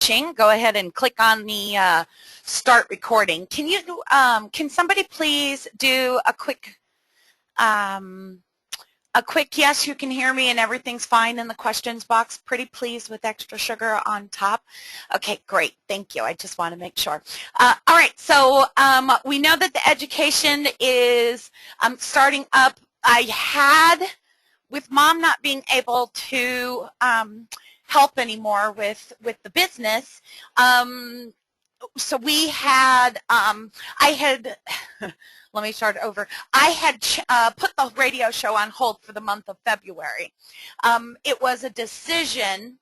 watching, go ahead and click on the start recording. Can somebody please do a quick yes, you can hear me and everything's fine in the questions box. Pretty pleased with extra sugar on top. Okay, great. Thank you. I just want to make sure. All right, so we know that the education is starting up. With Mom not being able to help anymore with the business, so we had, let me start over. I had put the radio show on hold for the month of February. It was a decision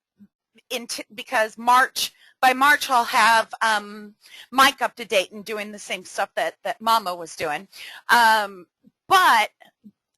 because by March I'll have Mike up to date and doing the same stuff that Mama was doing. But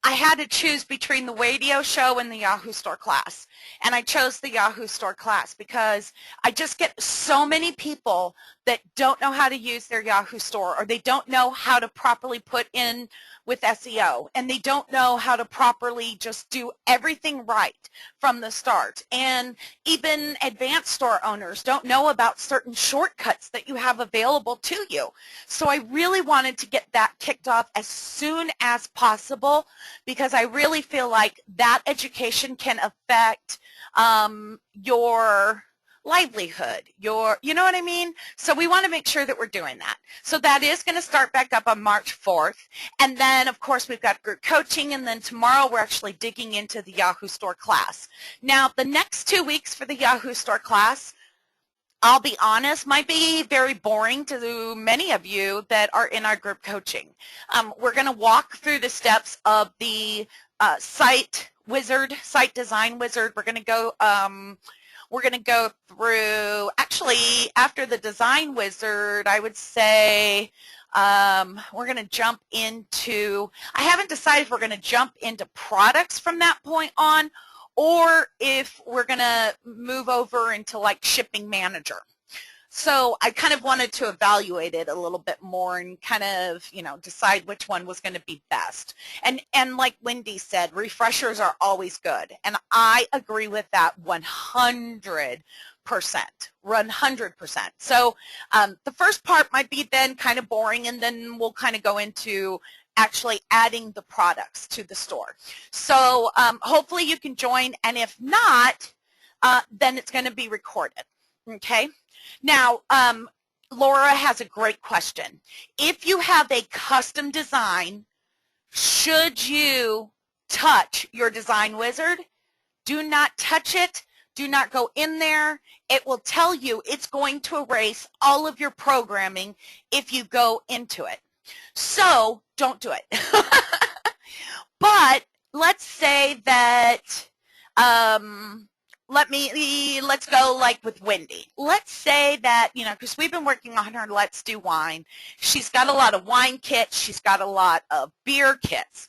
I had to choose between the radio show and the Yahoo store class. And I chose the Yahoo store class because I just get so many people that don't know how to use their Yahoo store, or they don't know how to properly put in with SEO, and they don't know how to properly just do everything right from the start. And even advanced store owners don't know about certain shortcuts that you have available to you. So I really wanted to get that kicked off as soon as possible, because I really feel like that education can affect your livelihood, you know what I mean? So we want to make sure that we're doing that. So that is going to start back up on March 4th. And then, of course, we've got group coaching, and then tomorrow we're actually digging into the Yahoo store class. Now, the next 2 weeks for the Yahoo store class, I'll be honest, might be very boring to many of you that are in our group coaching. We're going to walk through the steps of the site design wizard. We're going to go through, actually, after the design wizard, I would say we're going to jump into, I haven't decided if we're going to jump into products from that point on, or if we're going to move over into like shipping manager. So I kind of wanted to evaluate it a little bit more and kind of, decide which one was going to be best. And like Wendy said, refreshers are always good. And I agree with that 100%. 100%. So the first part might be then kind of boring, and then we'll kind of go into actually adding the products to the store. So hopefully you can join, and if not, then it's going to be recorded. Okay? Now, Laura has a great question. If you have a custom design, should you touch your design wizard? Do not touch it. Do not go in there. It will tell you it's going to erase all of your programming if you go into it. So don't do it. But let's say that, let's go like with Wendy. Let's say that, because we've been working on her Let's Do Wine. She's got a lot of wine kits. She's got a lot of beer kits.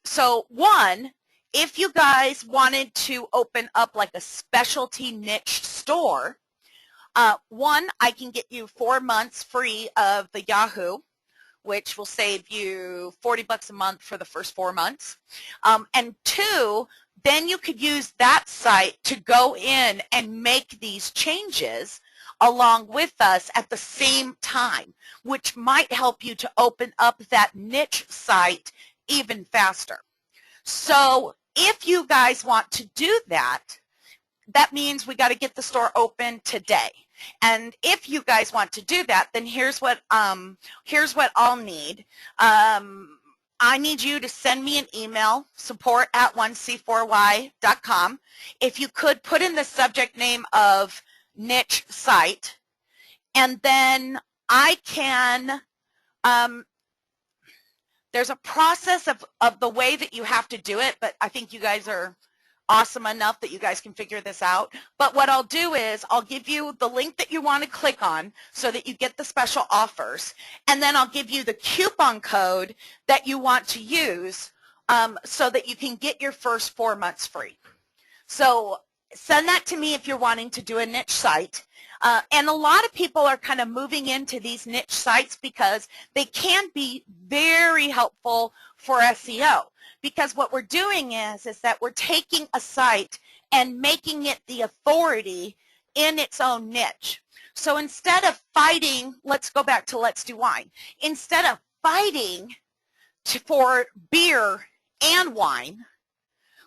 So one, if you guys wanted to open up like a specialty niche store, one, I can get you 4 months free of the Yahoo, which will save you $40 a month for the first 4 months. And two, then you could use that site to go in and make these changes along with us at the same time, which might help you to open up that niche site even faster. So if you guys want to do that, that means we got to get the store open today. And if you guys want to do that, then here's what I'll need. I need you to send me an email, support@1c4y.com. If you could put in the subject name of niche site, and then I can, there's a process of the way that you have to do it, but I think you guys are awesome enough that you guys can figure this out. But what I'll do is I'll give you the link that you want to click on so that you get the special offers, and then I'll give you the coupon code that you want to use so that you can get your first 4 months free. So send that to me if you're wanting to do a niche site. And a lot of people are kind of moving into these niche sites because they can be very helpful for SEO. Because what we're doing is that we're taking a site and making it the authority in its own niche. So instead of fighting, let's go back to Let's Do Wine. Instead of fighting for beer and wine,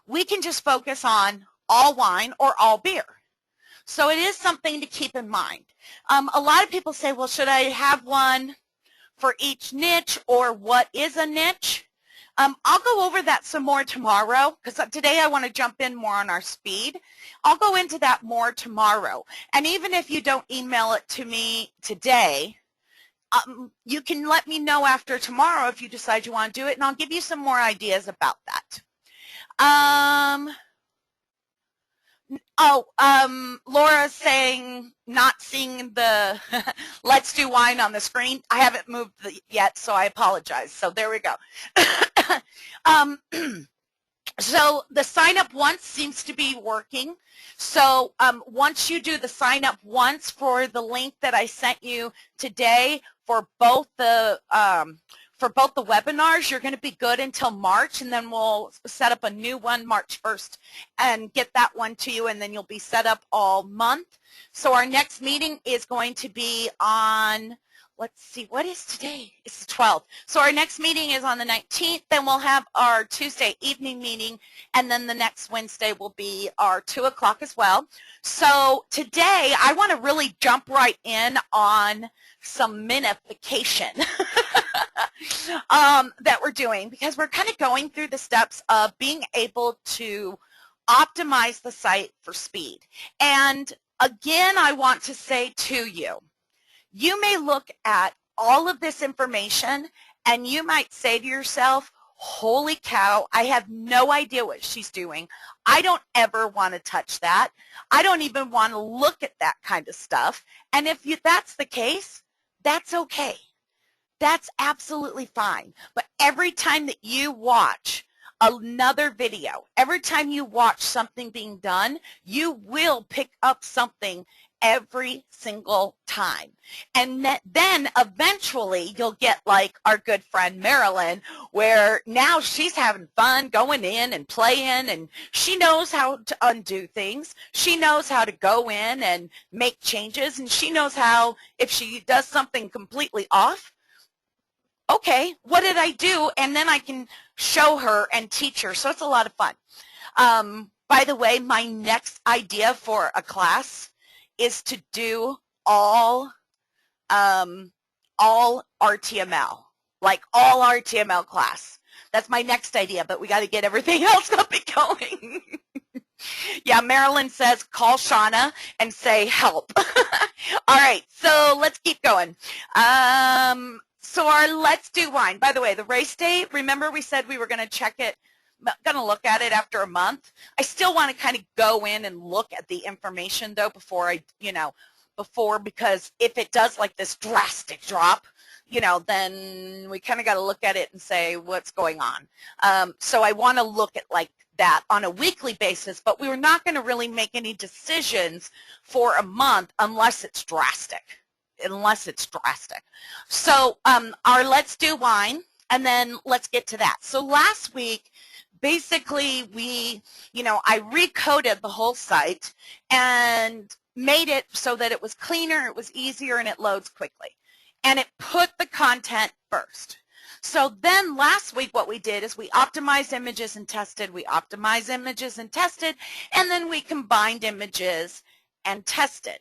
we can just focus on all wine or all beer. So it is something to keep in mind. A lot of people say, well, should I have one for each niche, or what is a niche? I'll go over that some more tomorrow, because today I want to jump in more on our speed. I'll go into that more tomorrow. And even if you don't email it to me today, you can let me know after tomorrow if you decide you want to do it, and I'll give you some more ideas about that. Laura's saying not seeing the Let's Do Wine on the screen. I haven't moved yet, so I apologize. So there we go. So the sign up once seems to be working. So once you do the sign up once for the link that I sent you today for both the webinars, you're going to be good until March, and then we'll set up a new one March 1st and get that one to you, and then you'll be set up all month. So our next meeting is going to be on, let's see, what is today? It's the 12th. So our next meeting is on the 19th. Then we'll have our Tuesday evening meeting, and then the next Wednesday will be our 2 o'clock as well. So today I want to really jump right in on some minification that we're doing, because we're kind of going through the steps of being able to optimize the site for speed. And again, I want to say to you, you may look at all of this information and you might say to yourself, holy cow, I have no idea what she's doing. I don't ever want to touch that. I don't even want to look at that kind of stuff. And if that's the case, that's okay. That's absolutely fine. But every time that you watch another video, every time you watch something being done, you will pick up something every single time. And then eventually you'll get like our good friend Marilyn, where now she's having fun going in and playing, and she knows how to undo things. She knows how to go in and make changes, and she knows how, if she does something completely off, okay, what did I do? And then I can show her and teach her. So it's a lot of fun. By the way, my next idea for a class is to do all RTML, like all RTML class. That's my next idea, but we got to get everything else up and going. Yeah, Marilyn says, call Shauna and say help. All right, so let's keep going. So our Let's Do Wine, by the way, the race date, remember we said we were going to check it, going to look at it after a month. I still want to kind of go in and look at the information, though, before because if it does like this drastic drop, then we kind of got to look at it and say what's going on. So I want to look at like that on a weekly basis, but we were not going to really make any decisions for a month unless it's drastic. So our Let's Do Wine, and then let's get to that. So last week, basically I recoded the whole site and made it so that it was cleaner, it was easier, and it loads quickly. And it put the content first. So then last week what we did is we optimized images and tested, and then we combined images and tested.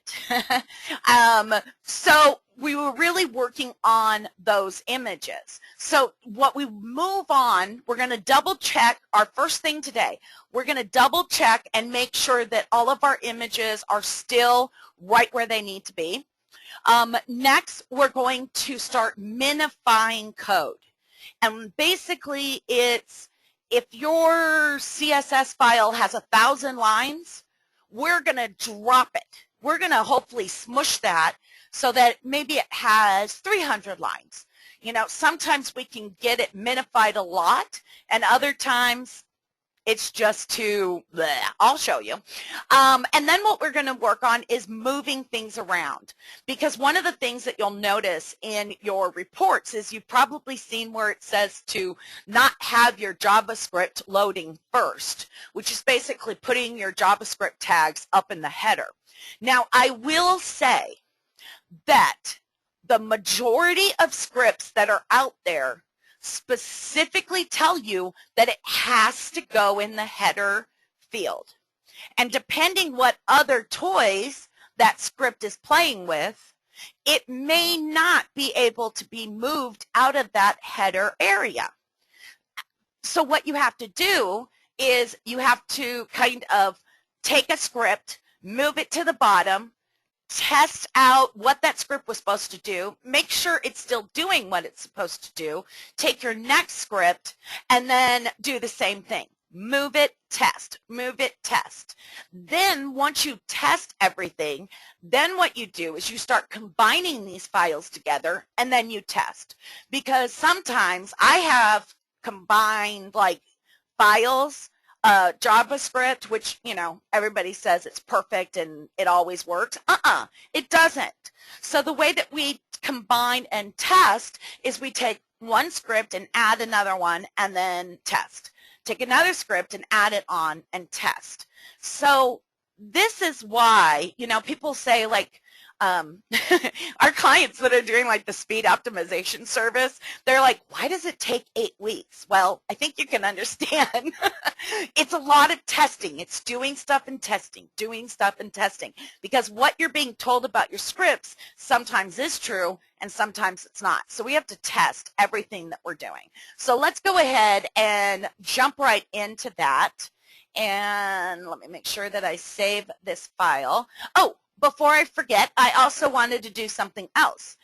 So we were really working on those images. So what we move on, we're going to double check our first thing today. We're going to double check and make sure that all of our images are still right where they need to be. Next, we're going to start minifying code. And basically it's, if your CSS file has 1,000 lines, we're going to drop it. We're going to hopefully smush that so that maybe it has 300 lines. Sometimes we can get it minified a lot, and other times It's just too bleh. I'll show you. And then what we're going to work on is moving things around, because one of the things that you'll notice in your reports is you've probably seen where it says to not have your JavaScript loading first, which is basically putting your JavaScript tags up in the header. Now, I will say that the majority of scripts that are out there specifically tell you that it has to go in the header field. And depending what other toys that script is playing with, it may not be able to be moved out of that header area. So what you have to do is you have to kind of take a script, move it to the bottom, test out what that script was supposed to do, make sure it's still doing what it's supposed to do, take your next script, and then do the same thing. Move it, test, move it, test. Then once you test everything, then what you do is you start combining these files together, and then you test. Because sometimes I have combined like files, JavaScript, which, you know, everybody says it's perfect and it always works. It doesn't. So the way that we combine and test is we take one script and add another one and then test. Take another script and add it on and test. So this is why, you know, people say like, our clients that are doing like the speed optimization service, they're like, why does it take 8 weeks? Well, I think you can understand. It's a lot of testing. It's doing stuff and testing, doing stuff and testing, because what you're being told about your scripts sometimes is true and sometimes it's not. So we have to test everything that we're doing. So let's go ahead and jump right into that. And let me make sure that I save this file. Oh, before I forget, I also wanted to do something else.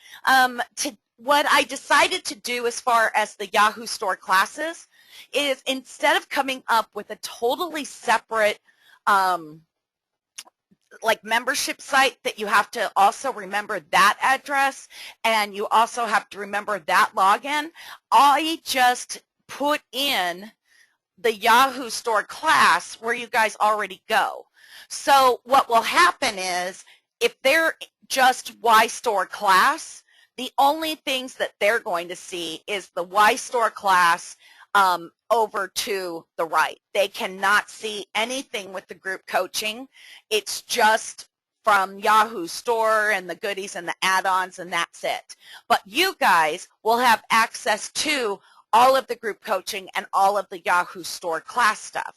What I decided to do as far as the Yahoo Store classes is, instead of coming up with a totally separate like membership site that you have to also remember that address and you also have to remember that login, I just put in the Yahoo Store class where you guys already go. So what will happen is, if they're just YStore class, the only things that they're going to see is the YStore class over to the right. They cannot see anything with the group coaching. It's just from Yahoo Store and the goodies and the add-ons, and that's it. But you guys will have access to all of the group coaching and all of the Yahoo Store class stuff.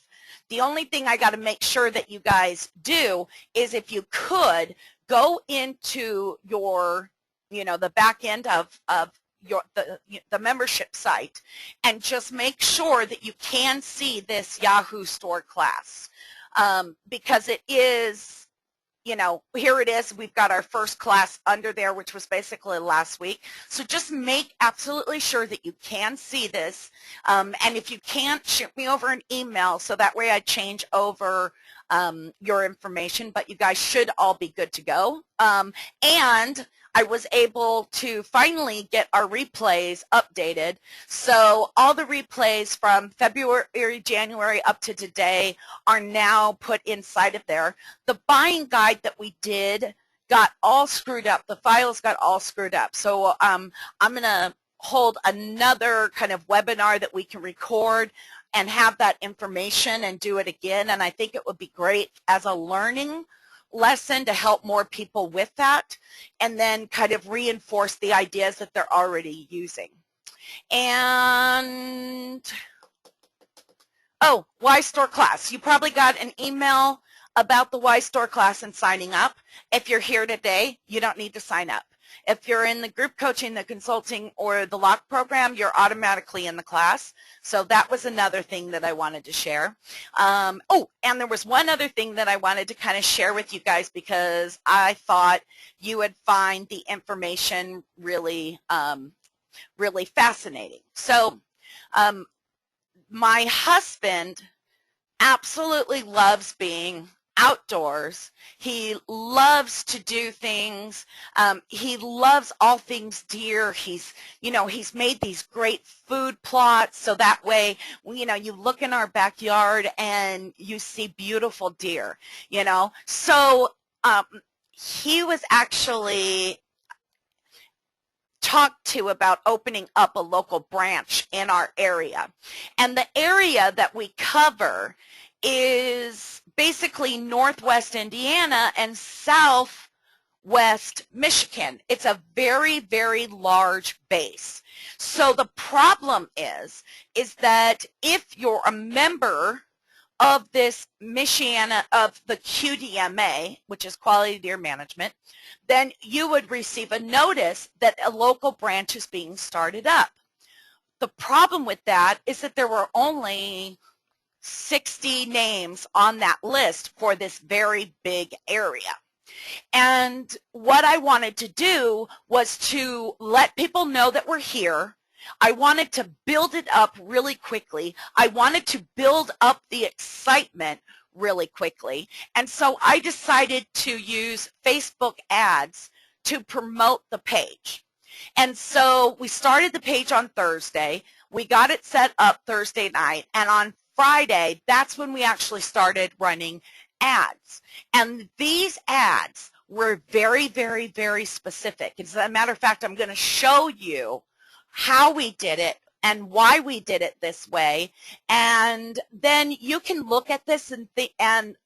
The only thing I got to make sure that you guys do is, if you could, go into your, you know, the back end of your the membership site and just make sure that you can see this Yahoo Store class, because it is, you know, here it is. We've got our first class under there, which was basically last week. So just make absolutely sure that you can see this. And if you can't, shoot me over an email so that way I change over your information. But you guys should all be good to go. And I was able to finally get our replays updated. So all the replays from February, January up to today are now put inside of there. The buying guide that we did got all screwed up. The files got all screwed up. So I'm going to hold another kind of webinar that we can record and have that information and do it again. And I think it would be great as a learning lesson to help more people with that, and then kind of reinforce the ideas that they're already using. And, oh, YStore class. You probably got an email about the YStore class and signing up. If you're here today, you don't need to sign up. If you're in the group coaching, the consulting, or the lock program, you're automatically in the class. So that was another thing that I wanted to share. Oh, and there was one other thing that I wanted to kind of share with you guys, because I thought you would find the information really, really fascinating. So my husband absolutely loves being outdoors. He loves to do things. He loves all things deer. He's made these great food plots so that way, you look in our backyard and you see beautiful deer, So he was actually talked to about opening up a local branch in our area. And the area that we cover is basically northwest Indiana and southwest Michigan. It's a very, very large base. So the problem is that if you're a member of this Michiana, of the QDMA, which is Quality Deer Management, then you would receive a notice that a local branch is being started up. The problem with that is that there were only 60 names on that list for this very big area. And what I wanted to do was to let people know that we're here. I wanted to build it up really quickly. I wanted to build up the excitement really quickly. And so I decided to use Facebook ads to promote the page. And so we started the page on Thursday. We got it set up Thursday night. And on Friday, that's when we actually started running ads. And these ads were very, very, very specific. As a matter of fact, I'm going to show you how we did it and why we did it this way, and then you can look at this and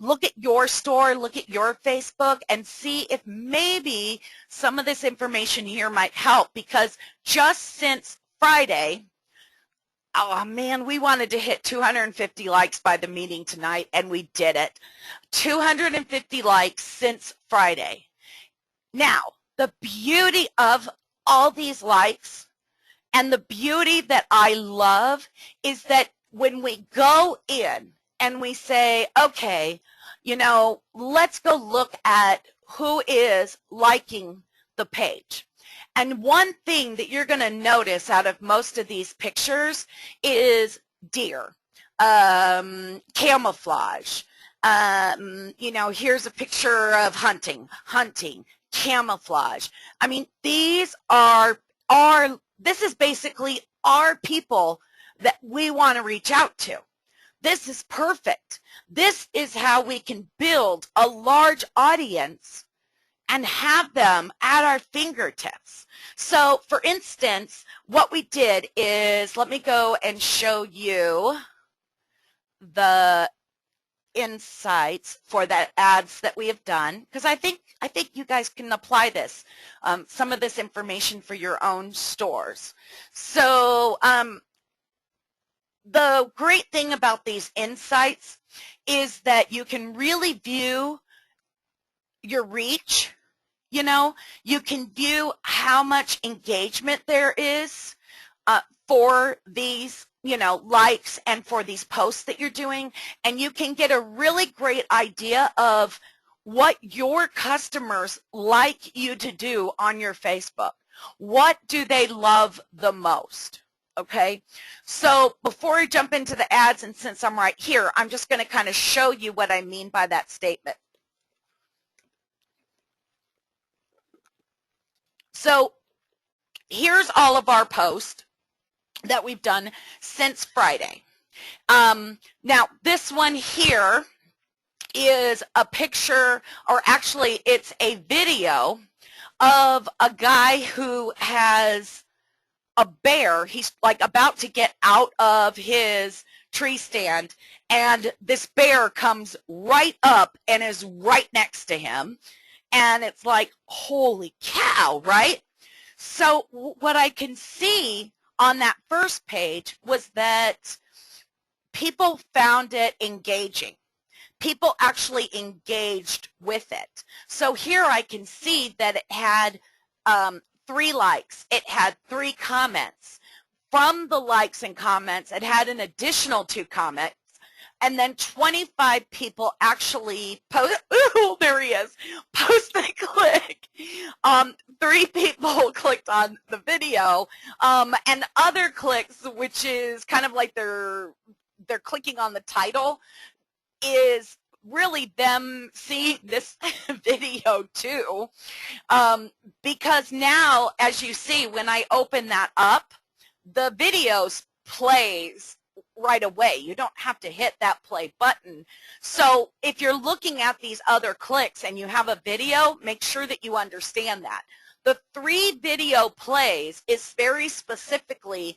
look at your store, look at your Facebook, and see if maybe some of this information here might help, because just since Friday, oh man, we wanted to hit 250 likes by the meeting tonight, and we did it. 250 likes since Friday. Now, the beauty of all these likes and the beauty that I love is that when we go in and we say, okay, let's go look at who is liking the page. And one thing that you're going to notice out of most of these pictures is deer, camouflage. Here's a picture of hunting, camouflage. I mean, this is basically our people that we want to reach out to. This is perfect. This is how we can build a large audience and have them at our fingertips. So, for instance, what we did is, let me go and show you the insights for the ads that we have done, because I think you guys can apply this, some of this information for your own stores. So the great thing about these insights is that you can really view your reach. You can view how much engagement there is for these likes and for these posts that you're doing, and you can get a really great idea of what your customers like you to do on your Facebook. What do they love the most? Okay, so before I jump into the ads, and since I'm right here, I'm just going to kind of show you what I mean by that statement. So here's all of our posts that we've done since Friday. Now, this one here is a picture, or actually it's a video of a guy who has a bear. He's like about to get out of his tree stand, and this bear comes right up and is right next to him. And it's like, holy cow, right? So what I can see on that first page was that people found it engaging. People actually engaged with it. So here I can see that it had 3 likes. It had 3 comments. From the likes and comments, it had an additional 2 comments. And then 25 people actually post, ooh, there he is, post and click. 3 people clicked on the video, and other clicks, which is kind of like they're clicking on the title, is really them seeing this video too, because now, as you see, when I open that up, the videos plays right away. You don't have to hit that play button. So if you're looking at these other clicks and you have a video, make sure that you understand that. The 3 video plays is very specifically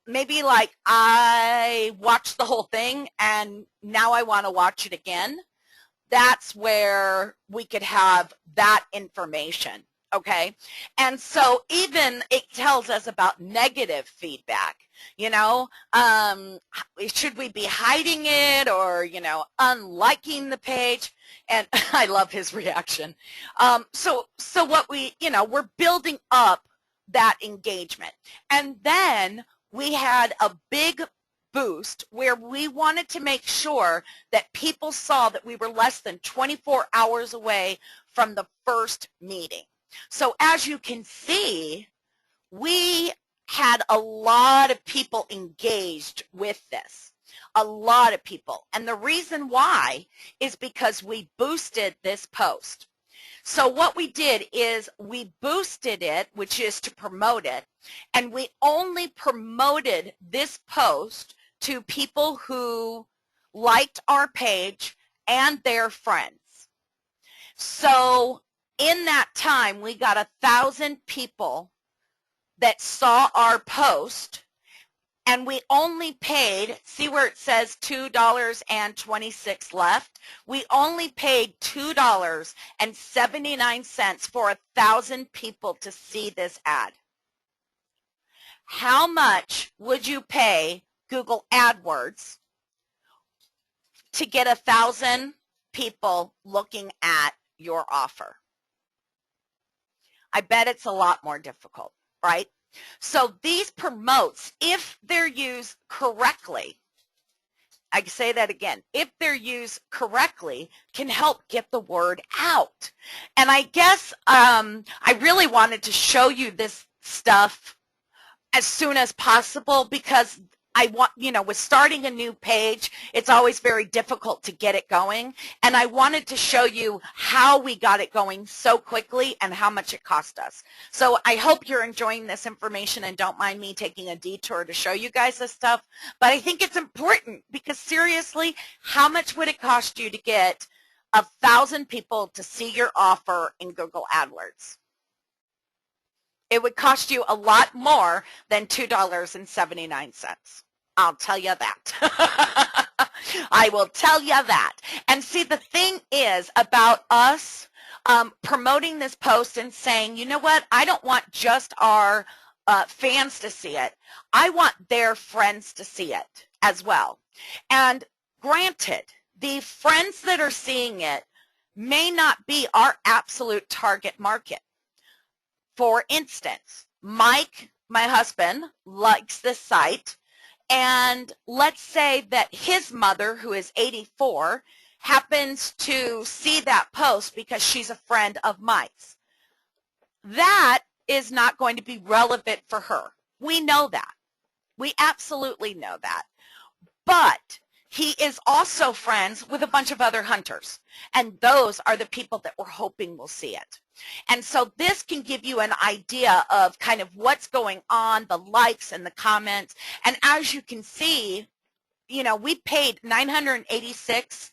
maybe like I watched the whole thing and now I want to watch it again. That's where we could have that information, okay? And so even it tells us about negative feedback, you know, should we be hiding it or, you know, unliking the page? And I love his reaction. So what we, you know, we're building up that engagement. And then we had a big boost where we wanted to make sure that people saw that we were less than 24 hours away from the first meeting. So as you can see, we had a lot of people engaged with this, a lot of people. And the reason why is because we boosted this post. So what we did is we boosted it, which is to promote it, and we only promoted this post to people who liked our page and their friends. So in that time, we got 1,000 people that saw our post, and we only paid, see where it says $2.26 left? We only paid $2.79 for 1,000 people to see this ad. How much would you pay Google AdWords to get 1,000 people looking at your offer? I bet it's a lot more difficult, right? So these promotes, if they're used correctly, I say that again, if they're used correctly, can help get the word out. And I guess I really wanted to show you this stuff as soon as possible because I want, you know, with starting a new page, it's always very difficult to get it going. And I wanted to show you how we got it going so quickly and how much it cost us. So I hope you're enjoying this information and don't mind me taking a detour to show you guys this stuff. But I think it's important because seriously, how much would it cost you to get 1,000 people to see your offer in Google AdWords? It would cost you a lot more than $2.79. I'll tell you that. I will tell you that. And see, the thing is about us promoting this post and saying, you know what, I don't want just our fans to see it. I want their friends to see it as well. And granted, the friends that are seeing it may not be our absolute target market. For instance, Mike, my husband, likes this site, and let's say that his mother, who is 84, happens to see that post because she's a friend of Mike's. That is not going to be relevant for her. We know that. We absolutely know that. But he is also friends with a bunch of other hunters, and those are the people that we're hoping will see it. And so this can give you an idea of kind of what's going on, the likes and the comments. And as you can see, you know, we paid $986,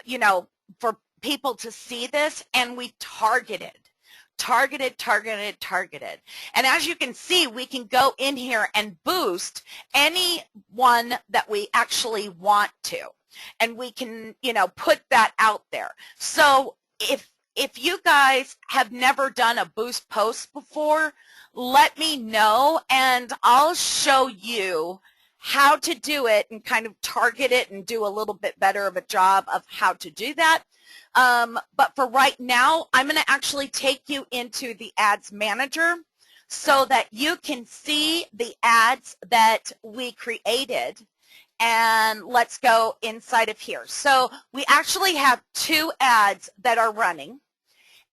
you know, for people to see this, and we targeted. And as you can see, we can go in here and boost any one that we actually want to. And we can, you know, put that out there. So if you guys have never done a boost post before, let me know and I'll show you how to do it and kind of target it and do a little bit better of a job of how to do that. But for right now, I'm going to actually take you into the Ads Manager so that you can see the ads that we created. And let's go inside of here. So we actually have 2 ads that are running,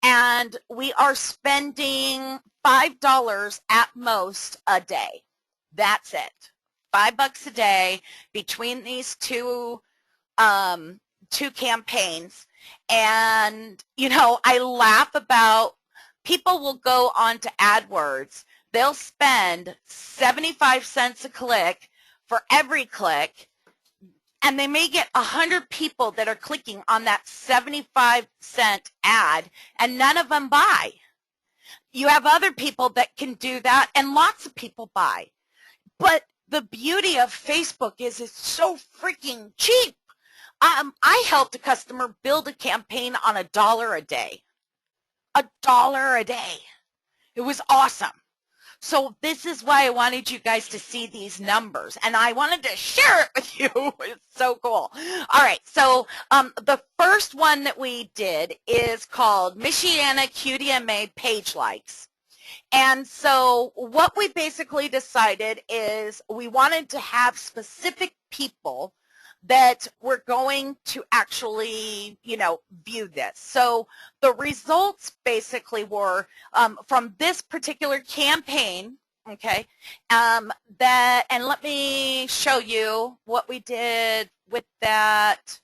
and we are spending $5 at most a day. That's it. $5 a day between these 2 2 campaigns, and, you know, I laugh about people will go on to AdWords. They'll spend 75 cents a click for every click, and they may get 100 people that are clicking on that 75-cent ad, and none of them buy. You have other people that can do that, and lots of people buy. But the beauty of Facebook is it's so freaking cheap. I helped a customer build a campaign on $1 a day. $1 a day. It was awesome. So this is why I wanted you guys to see these numbers, and I wanted to share it with you. It's so cool. All right, so the first one that we did is called Michiana QDMA Page Likes. And so what we basically decided is we wanted to have specific people that were going to actually, you know, view this. So the results basically were from this particular campaign, okay, and let me show you what we did with that.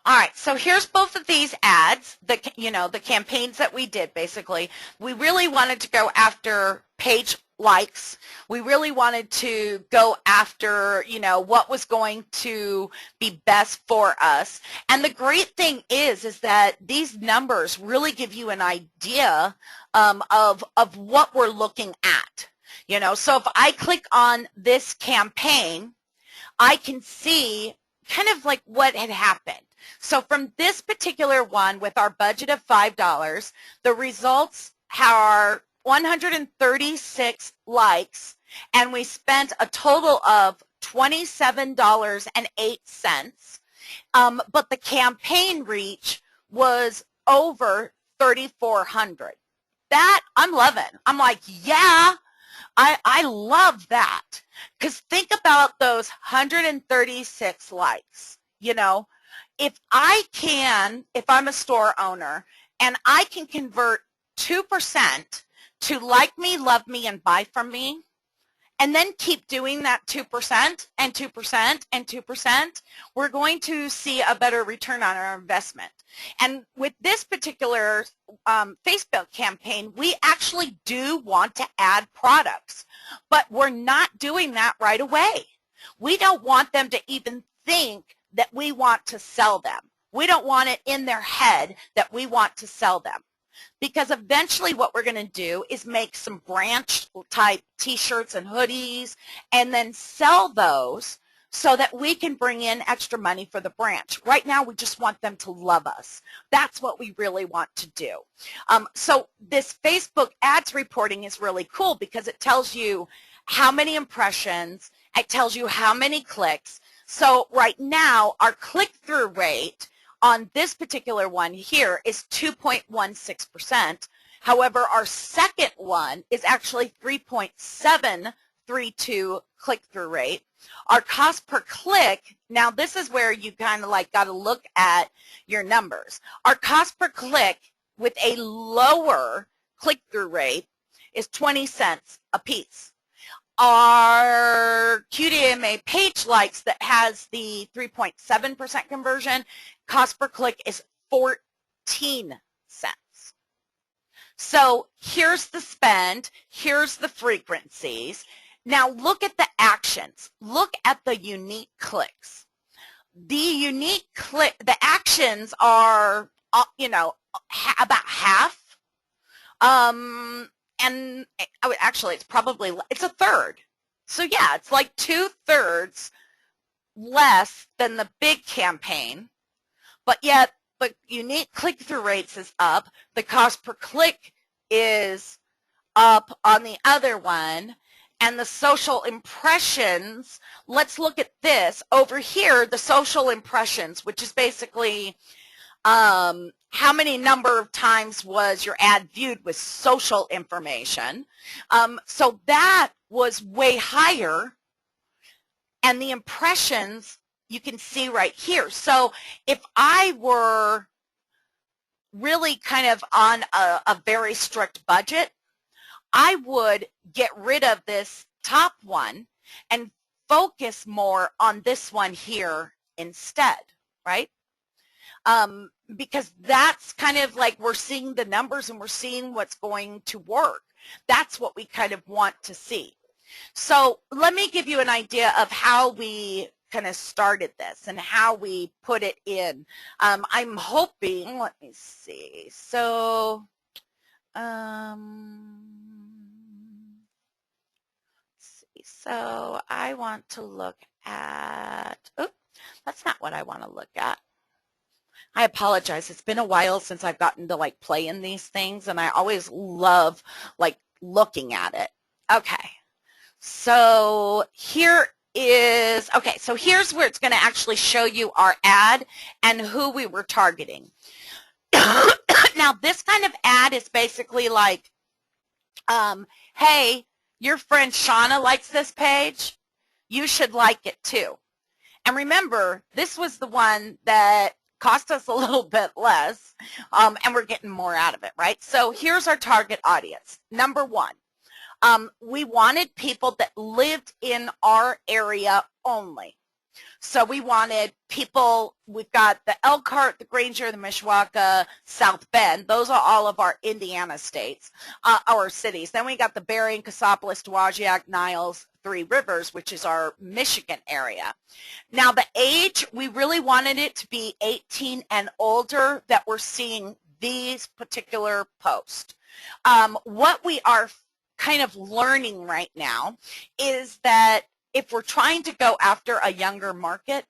All right, so here's both of these ads, the campaigns that we did basically. We really wanted to go after page likes. We really wanted to go after, you know, what was going to be best for us. And the great thing is that these numbers really give you an idea of what we're looking at. You know, so if I click on this campaign, I can see kind of like what had happened. So from this particular one with our budget of $5, the results are 136 likes, and we spent a total of $27.08. But the campaign reach was over 3,400. That I'm loving. I'm like, yeah, I love that. Because think about those 136 likes, you know. If I'm a store owner, and I can convert 2% to like me, love me, and buy from me, and then keep doing that 2% and 2% and 2%, we're going to see a better return on our investment. And with this particular Facebook campaign, we actually do want to add products, but we're not doing that right away. We don't want them to even think that we want to sell them. We don't want it in their head that we want to sell them. Because eventually what we're going to do is make some branch type t-shirts and hoodies and then sell those so that we can bring in extra money for the branch. Right now we just want them to love us. That's what we really want to do. So this Facebook ads reporting is really cool because it tells you how many impressions, it tells you how many clicks. So right now our click-through rate on this particular one here is 2.16%. However, our second one is actually 3.732 click-through rate. Our cost per click, now this is where you kind of like got to look at your numbers. Our cost per click with a lower click-through rate is 20 cents a piece. Our QDMA page likes that has the 3.7% conversion, cost per click is 14 cents. So here's the spend, here's the frequencies. Now look at the actions. Look at the unique clicks. The actions are, you know, about half. And actually, it's a third. So yeah, it's like 2/3 less than the big campaign, but yet the unique click-through rates is up. The cost per click is up on the other one, and the social impressions, let's look at this. Over here, the social impressions, which is basically how many number of times was your ad viewed with social information. So that was way higher, and the impressions you can see right here. So if I were really kind of on a very strict budget, I would get rid of this top one and focus more on this one here instead, right? Because that's kind of like we're seeing the numbers and we're seeing what's going to work. That's what we kind of want to see. So let me give you an idea of how we kind of started this and how we put it in. I'm hoping, let me see. So, so I want to look at, oh, that's not what I want to look at. I apologize. It's been a while since I've gotten to like play in these things, and I always love like looking at it. Okay. So here is, okay, so here's where it's going to actually show you our ad and who we were targeting. Now, this kind of ad is basically like, hey, your friend Shauna likes this page. You should like it too. And remember, this was the one that cost us a little bit less, and we're getting more out of it, right? So here's our target audience. Number one, we wanted people that lived in our area only. So we wanted people, we've got the Elkhart, the Granger, the Mishawaka, South Bend. Those are all of our Indiana states, our cities. Then we got the Berrien, Cassopolis, Dowagiac, Niles, Three Rivers, which is our Michigan area. Now the age, we really wanted it to be 18 and older that we're seeing these particular posts. What we are kind of learning right now is that if we're trying to go after a younger market,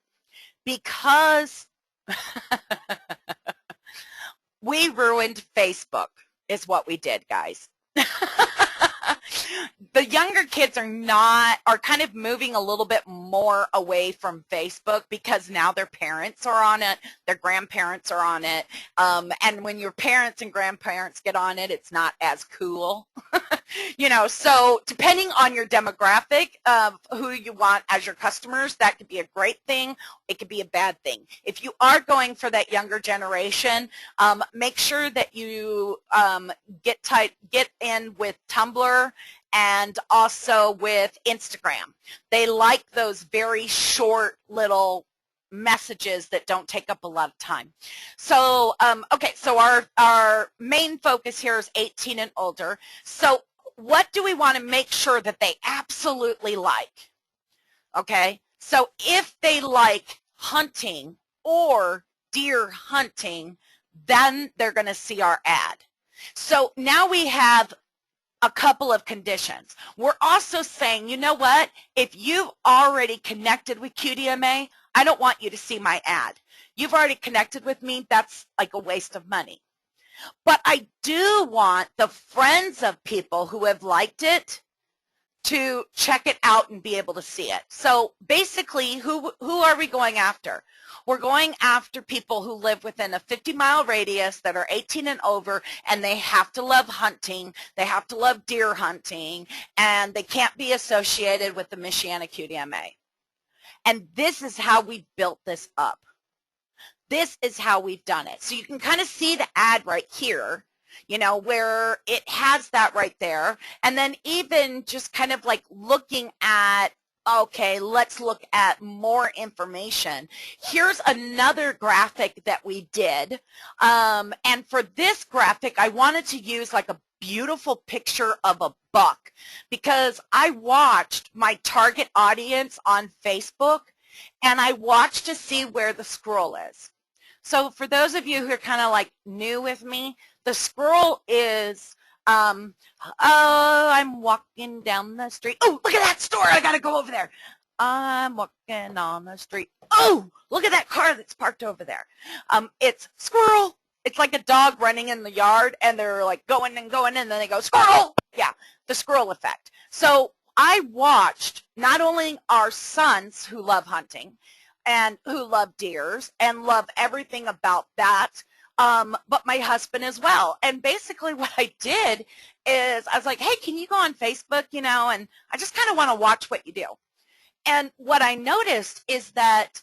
because we ruined Facebook is what we did, guys. The younger kids are kind of moving a little bit more away from Facebook because now their parents are on it, their grandparents are on it, and when your parents and grandparents get on it, it's not as cool. You know, so depending on your demographic of who you want as your customers, that could be a great thing. It could be a bad thing. If you are going for that younger generation, make sure that you get in with Tumblr and also with Instagram. They like those very short little messages that don't take up a lot of time. So, okay, so our main focus here is 18 and older. So what do we want to make sure that they absolutely like? Okay, so if they like hunting or deer hunting, then they're going to see our ad. So now we have a couple of conditions. We're also saying, you know what? If you've already connected with QDMA, I don't want you to see my ad. You've already connected with me. That's like a waste of money. But I do want the friends of people who have liked it to check it out and be able to see it. So basically, who are we going after? We're going after people who live within a 50-mile radius that are 18 and over, and they have to love hunting, they have to love deer hunting, and they can't be associated with the Michiana QDMA. And this is how we built this up. This is how we've done it. So you can kind of see the ad right here, you know, where it has that right there. And then even just kind of like looking at, okay, let's look at more information. Here's another graphic that we did. And for this graphic, I wanted to use like a beautiful picture of a buck because I watched my target audience on Facebook and I watched to see where the scroll is. So for those of you who are kind of like new with me, the scroll is, oh, I'm walking down the street. Oh, look at that store. I got to go over there. I'm walking on the street. Oh, look at that car that's parked over there. It's squirrel. It's like a dog running in the yard, and they're like going and going, and then they go, squirrel. Yeah, the squirrel effect. So I watched not only our sons who love hunting and who love deers and love everything about that, but my husband as well. And basically what I did is I was like, hey, can you go on Facebook, you know, and I just kind of want to watch what you do. And what I noticed is that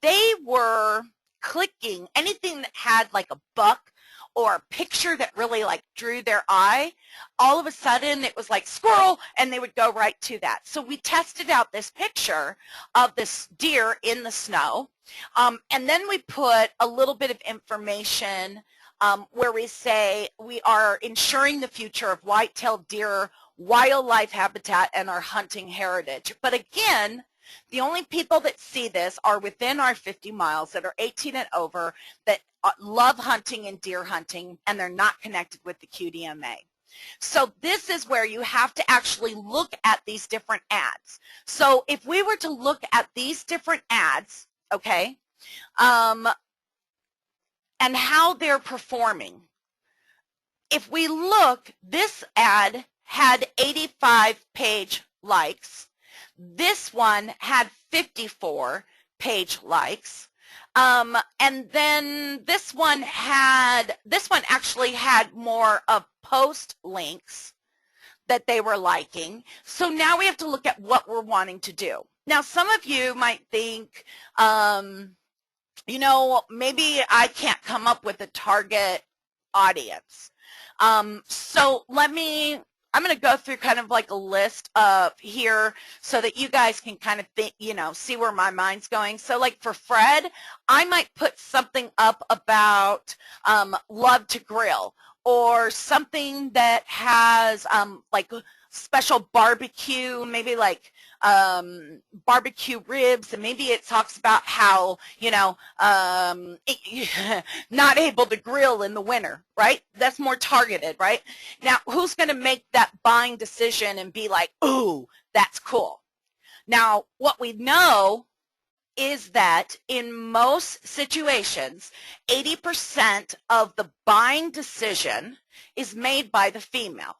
they were clicking anything that had like a buck or a picture that really like drew their eye, all of a sudden it was like squirrel, and they would go right to that. So we tested out this picture of this deer in the snow, and then we put a little bit of information where we say we are ensuring the future of white-tailed deer wildlife habitat and our hunting heritage. But again, the only people that see this are within our 50 miles that are 18 and over that love hunting and deer hunting, and they're not connected with the QDMA. So this is where you have to actually look at these different ads. So if we were to look at these different ads, okay, and how they're performing, if we look, this ad had 85 page likes. This one had 54 page likes. And then this one actually had more of post links that they were liking. So now we have to look at what we're wanting to do. Now, some of you might think, you know, maybe I can't come up with a target audience. So I'm going to go through kind of like a list of here so that you guys can kind of think, you know, see where my mind's going. So like for Fred, I might put something up about love to grill, or something that has like special barbecue, maybe like barbecue ribs, and maybe it talks about how, you know, not able to grill in the winter, right? That's more targeted, right? Now, who's going to make that buying decision and be like, ooh, that's cool? Now, what we know is that in most situations, 80% of the buying decision is made by the female.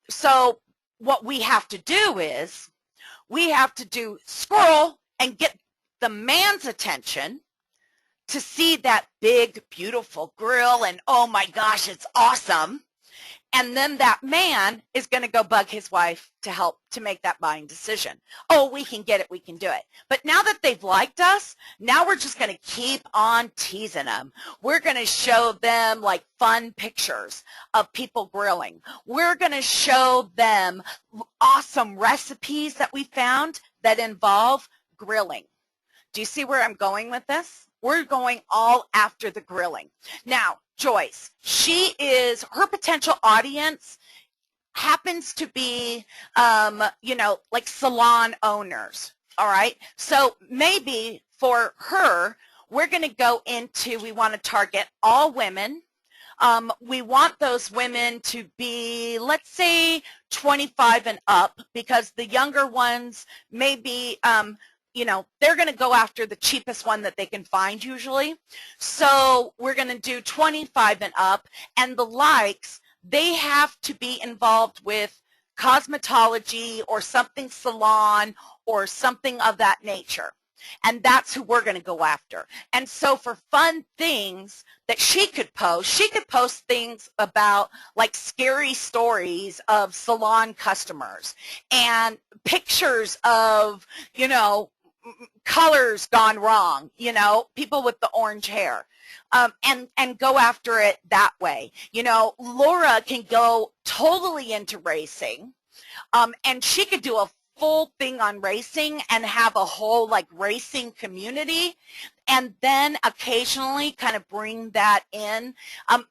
So what we have to do is we have to do scroll and get the man's attention to see that big, beautiful grill and, oh my gosh, it's awesome. And then that man is going to go bug his wife to help to make that buying decision. Oh, we can get it. We can do it. But now that they've liked us, now we're just going to keep on teasing them. We're going to show them like fun pictures of people grilling. We're going to show them awesome recipes that we found that involve grilling. Do you see where I'm going with this? We're going all after the grilling. Now, Joyce, her potential audience happens to be, you know, like salon owners, all right? So maybe for her, we're going to go into, we want to target all women. We want those women to be, let's say, 25 and up, because the younger ones may be, you know, they're going to go after the cheapest one that they can find usually. So we're going to do 25 and up, and the likes, they have to be involved with cosmetology or something salon or something of that nature. And that's who we're going to go after. And so for fun things that she could post things about like scary stories of salon customers and pictures of, you know, colors gone wrong, you know, people with the orange hair, and go after it that way. You know, Laura can go totally into racing, and she could do a full thing on racing and have a whole like racing community, and then occasionally kind of bring that in.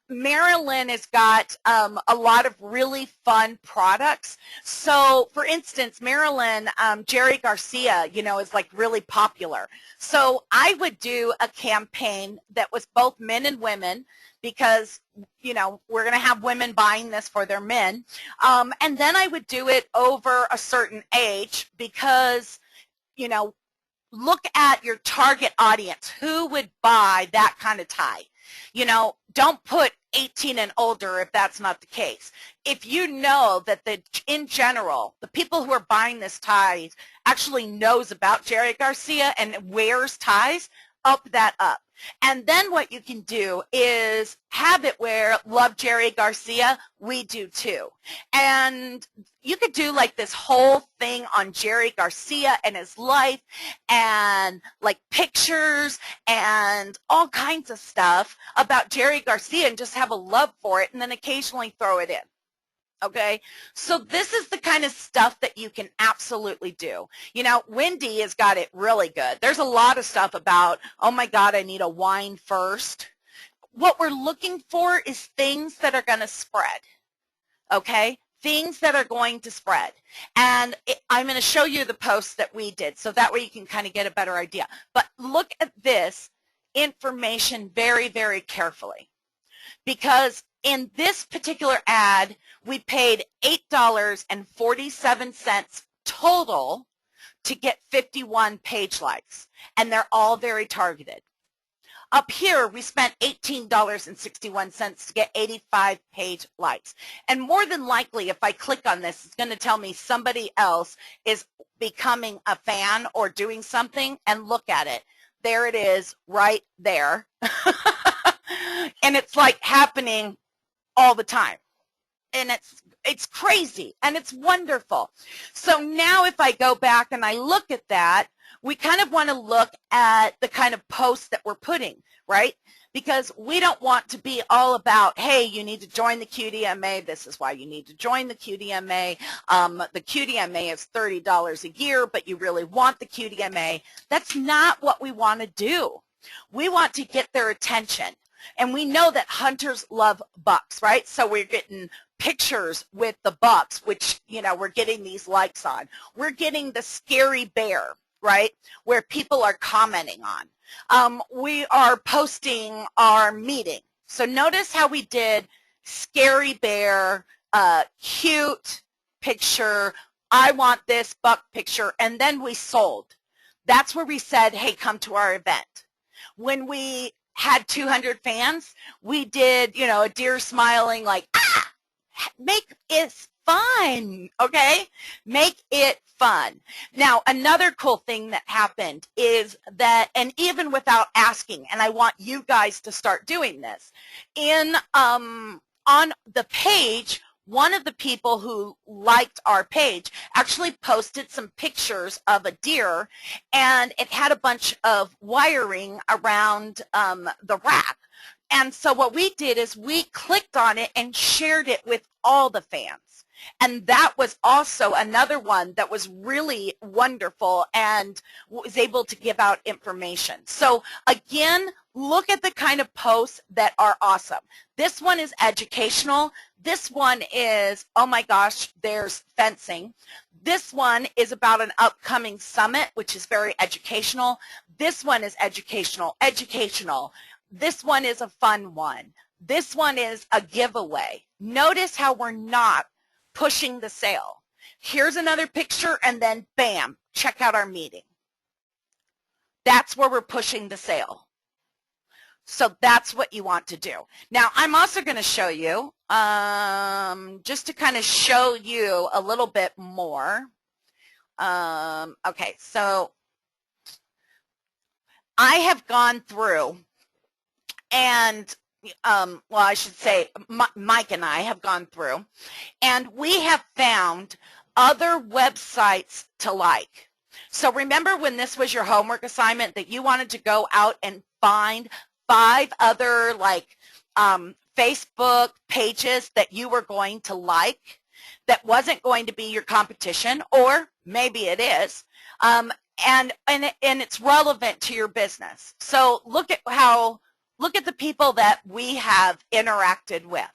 Marilyn has got a lot of really fun products. So for instance, Marilyn, Jerry Garcia, you know, is like really popular. So I would do a campaign that was both men and women, because, you know, we're going to have women buying this for their men. And then I would do it over a certain age, because, you know, look at your target audience. Who would buy that kind of tie? You know, don't put 18 and older if that's not the case. If you know that in general, the people who are buying this tie actually knows about Jerry Garcia and wears ties, up that up. And then what you can do is have it where love Jerry Garcia, we do too. And you could do like this whole thing on Jerry Garcia and his life and like pictures and all kinds of stuff about Jerry Garcia and just have a love for it and then occasionally throw it in. Okay, so this is the kind of stuff that you can absolutely do. You know, Wendy has got it really good. There's a lot of stuff about, oh my God, I need a wine first. What we're looking for is things that are going to spread, okay? Things that are going to spread. And I'm going to show you the posts that we did so that way you can kind of get a better idea. But look at this information very, very carefully because in this particular ad, we paid $8.47 total to get 51 page likes, and they're all very targeted. Up here, we spent $18.61 to get 85 page likes. And more than likely, if I click on this, it's going to tell me somebody else is becoming a fan or doing something, and look at it. There it is right there. And it's like happening all the time. And it's crazy and it's wonderful. So now if I go back and I look at that, we kind of want to look at the kind of posts that we're putting, right? Because we don't want to be all about, hey, you need to join the QDMA. This is why you need to join the QDMA. The QDMA is $30 a year, but you really want the QDMA. That's not what we want to do. We want to get their attention. And we know that hunters love bucks, right? So we're getting pictures with the bucks, which, you know, we're getting these likes on. We're getting the scary bear, right, where people are commenting on. We are posting our meeting. So notice how we did scary bear, cute picture, I want this buck picture, and then we sold. That's where we said, hey, come to our event. When we had 200 fans, we did, you know, a deer smiling like, ah, make it fun, okay? Make it fun. Now, another cool thing that happened is that, and even without asking, and I want you guys to start doing this, on the page, one of the people who liked our page actually posted some pictures of a deer, and it had a bunch of wiring around the rack. And so what we did is we clicked on it and shared it with all the fans. And that was also another one that was really wonderful and was able to give out information. So again, look at the kind of posts that are awesome. This one is educational. This one is, oh my gosh, there's fencing. This one is about an upcoming summit, which is very educational. This one is educational. This one is a fun one. This one is a giveaway. Notice how we're not pushing the sale. Here's another picture, and then bam, check out our meeting. That's where we're pushing the sale. So that's what you want to do. Now, I'm also going to show you, just to kind of show you a little bit more. Okay, so I have gone through and well, I should say Mike and I have gone through, and we have found other websites to like. So remember when this was your homework assignment that you wanted to go out and find 5 other like Facebook pages that you were going to like that wasn't going to be your competition, or maybe it is, and it's relevant to your business. So look at the people that we have interacted with.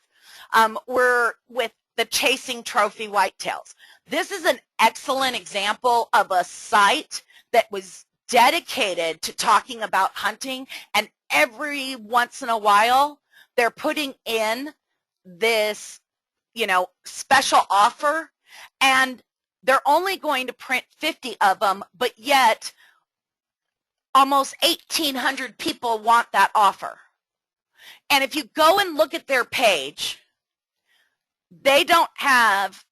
We're with the Chasing Trophy Whitetails. This is an excellent example of a site that was dedicated to talking about hunting, and every once in a while they're putting in this, you know, special offer, and they're only going to print 50 of them, but yet almost 1,800 people want that offer. And if you go and look at their page, they don't have,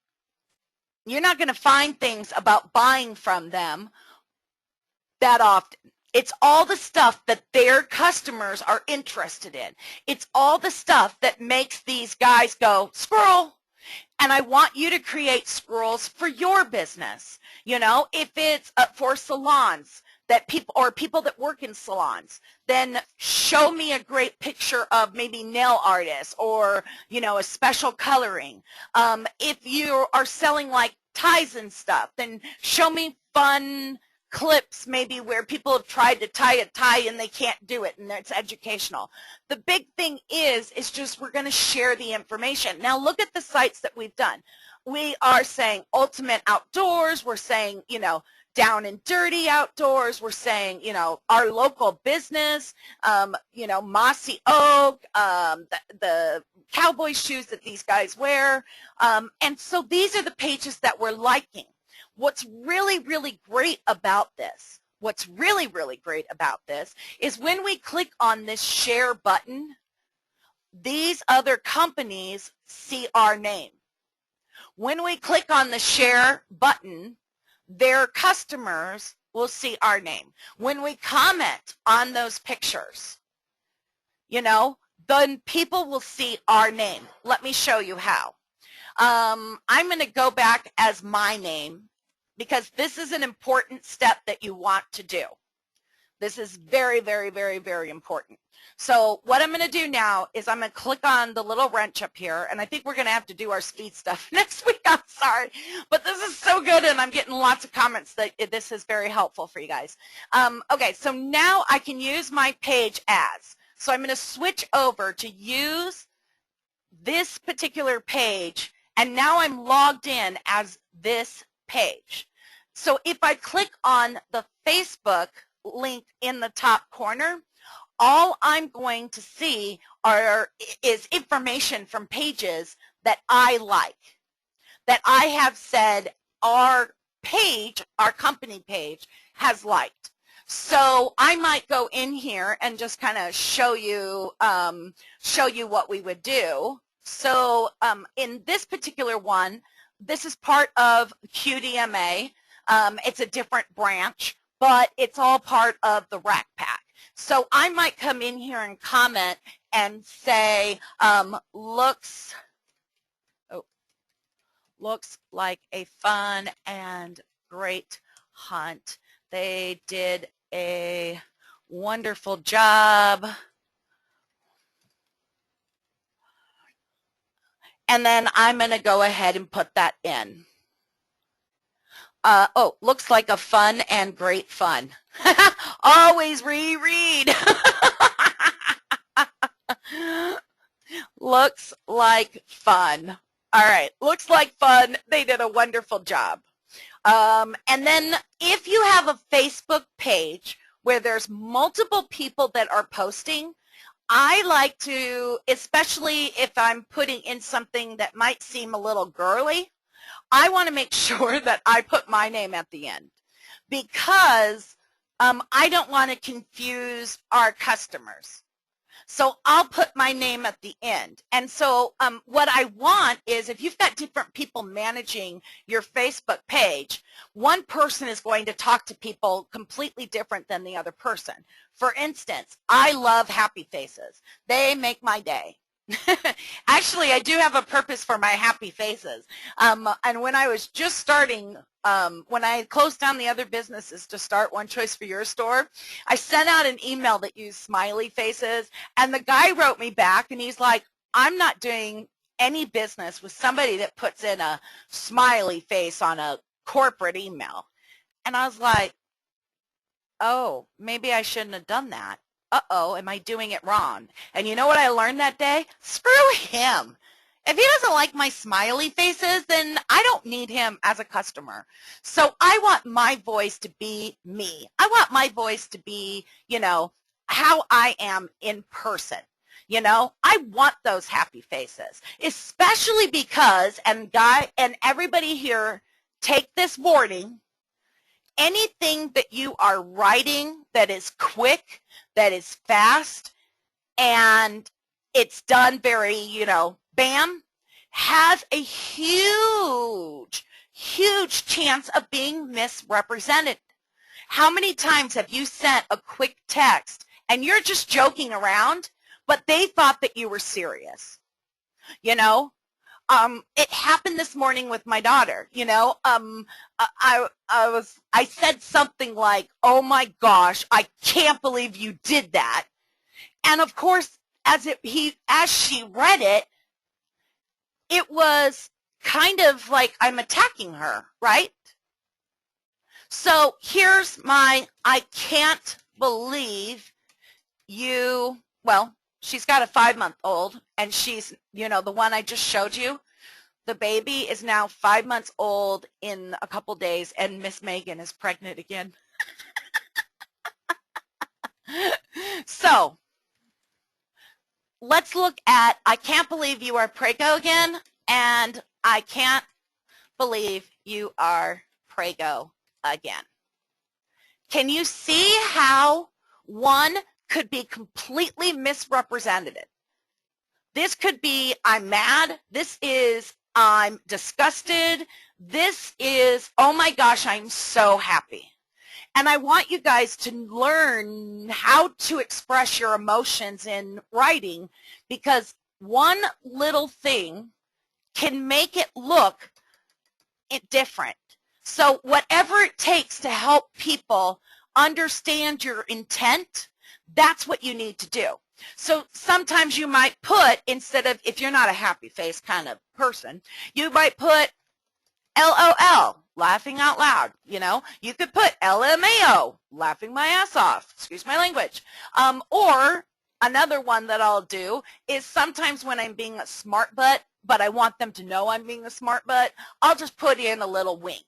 you're not going to find things about buying from them that often. It's all the stuff that their customers are interested in. It's all the stuff that makes these guys go, squirrel. And I want you to create squirrels for your business. You know, if it's for salons that people or people that work in salons, then show me a great picture of maybe nail artists or, you know, a special coloring. If you are selling like ties and stuff, then show me fun clips maybe where people have tried to tie a tie and they can't do it and it's educational. The big thing is just we're going to share the information. Now look at the sites that we've done. We are saying ultimate outdoors. We're saying, you know, down and dirty outdoors. We're saying, you know, our local business, you know, mossy oak, the cowboy shoes that these guys wear. And so these are the pages that we're liking. What's really, really great about this, is when we click on this share button, these other companies see our name. When we click on the share button, their customers will see our name. When we comment on those pictures, you know, then people will see our name. Let me show you how. I'm going to go back as my name, because this is an important step that you want to do. This is very, very, very, very important. So what I'm going to do now is I'm going to click on the little wrench up here, and I think we're going to have to do our speed stuff next week. I'm sorry, but this is so good, and I'm getting lots of comments that this is very helpful for you guys. Okay, so now I can use my page as. So I'm going to switch over to use this particular page, and now I'm logged in as this page. So if I click on the Facebook link in the top corner, all I'm going to see is information from pages that I like, that I have said our page, our company page, has liked. So I might go in here and just kind of show you what we would do. So in this particular one, this is part of QDMA. It's a different branch, but it's all part of the Rack Pack. So I might come in here and comment and say, looks like a fun and great hunt. They did a wonderful job. And then I'm going to go ahead and put that in. Oh, looks like a fun and great fun. Always reread. Looks like fun. All right, looks like fun. They did a wonderful job. And then if you have a Facebook page where there's multiple people that are posting, I like to, especially if I'm putting in something that might seem a little girly, I want to make sure that I put my name at the end, because I don't want to confuse our customers. So I'll put my name at the end. And so what I want is, if you've got different people managing your Facebook page, one person is going to talk to people completely different than the other person. For instance, I love happy faces. They make my day. Actually, I do have a purpose for my happy faces. And when I was just starting, when I closed down the other businesses to start One Choice for Your store, I sent out an email that used smiley faces, and the guy wrote me back, and he's like, I'm not doing any business with somebody that puts in a smiley face on a corporate email. And I was like, oh, maybe I shouldn't have done that. Uh-oh, am I doing it wrong? And you know what I learned that day? Screw him. If he doesn't like my smiley faces, then I don't need him as a customer. So I want my voice to be me. I want my voice to be, you know, how I am in person. You know, I want those happy faces, especially because, and everybody here, take this warning, anything that you are writing that is quick, that is fast, and it's done very, you know, bam, has a huge, huge chance of being misrepresented, How many times have you sent a quick text and you're just joking around, but they thought that you were serious? You know, it happened this morning with my daughter. You know, I said something like, "Oh my gosh, I can't believe you did that," and of course, as she read it, it was kind of like I'm attacking her, right? So here's my I can't believe you, well, she's got a 5-month-old, and she's, you know, the one I just showed you, the baby is now 5 months old in a couple days, and Miss Megan is pregnant again. So let's look at I can't believe you are prego again, and I can't believe you are prego again. Can you see how one could be completely misrepresented? This could be I'm mad. This is I'm disgusted. This is, oh my gosh, I'm so happy. And I want you guys to learn how to express your emotions in writing, because one little thing can make it look different. So whatever it takes to help people understand your intent, that's what you need to do. So sometimes you might put, instead of, if you're not a happy face kind of person, you might put LOL, laughing out loud. You know, you could put LMAO, laughing my ass off, excuse my language. Or another one that I'll do is sometimes when I'm being a smart butt, but I want them to know I'm being a smart butt, I'll just put in a little wink.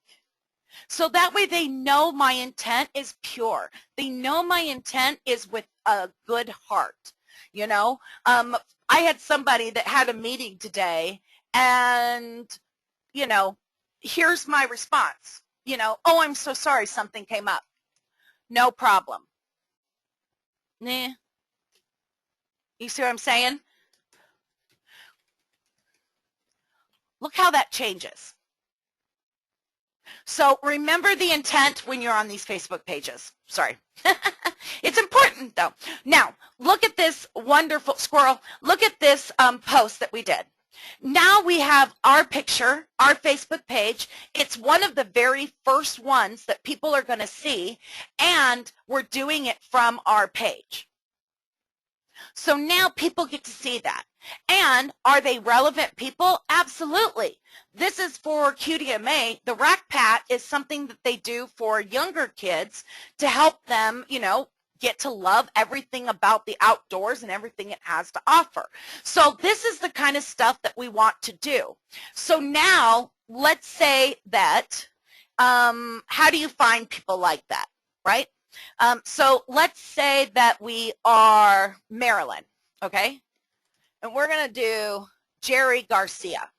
So that way they know my intent is pure. They know my intent is with a good heart. You know, I had somebody that had a meeting today, and, you know, here's my response. You know, oh, I'm so sorry, something came up. No problem. Nah. You see what I'm saying? Look how that changes. So remember the intent when you're on these Facebook pages. Sorry. It's important, though. Now, look at this wonderful squirrel. Look at this post that we did. Now we have our picture, our Facebook page. It's one of the very first ones that people are going to see, and we're doing it from our page. So now people get to see that. And are they relevant people? Absolutely. This is for QDMA. The Rack Pat is something that they do for younger kids to help them, you know, get to love everything about the outdoors and everything it has to offer. So this is the kind of stuff that we want to do. So now let's say that, how do you find people like that, right? So let's say that we are Maryland, okay? And we're going to do Jerry Garcia.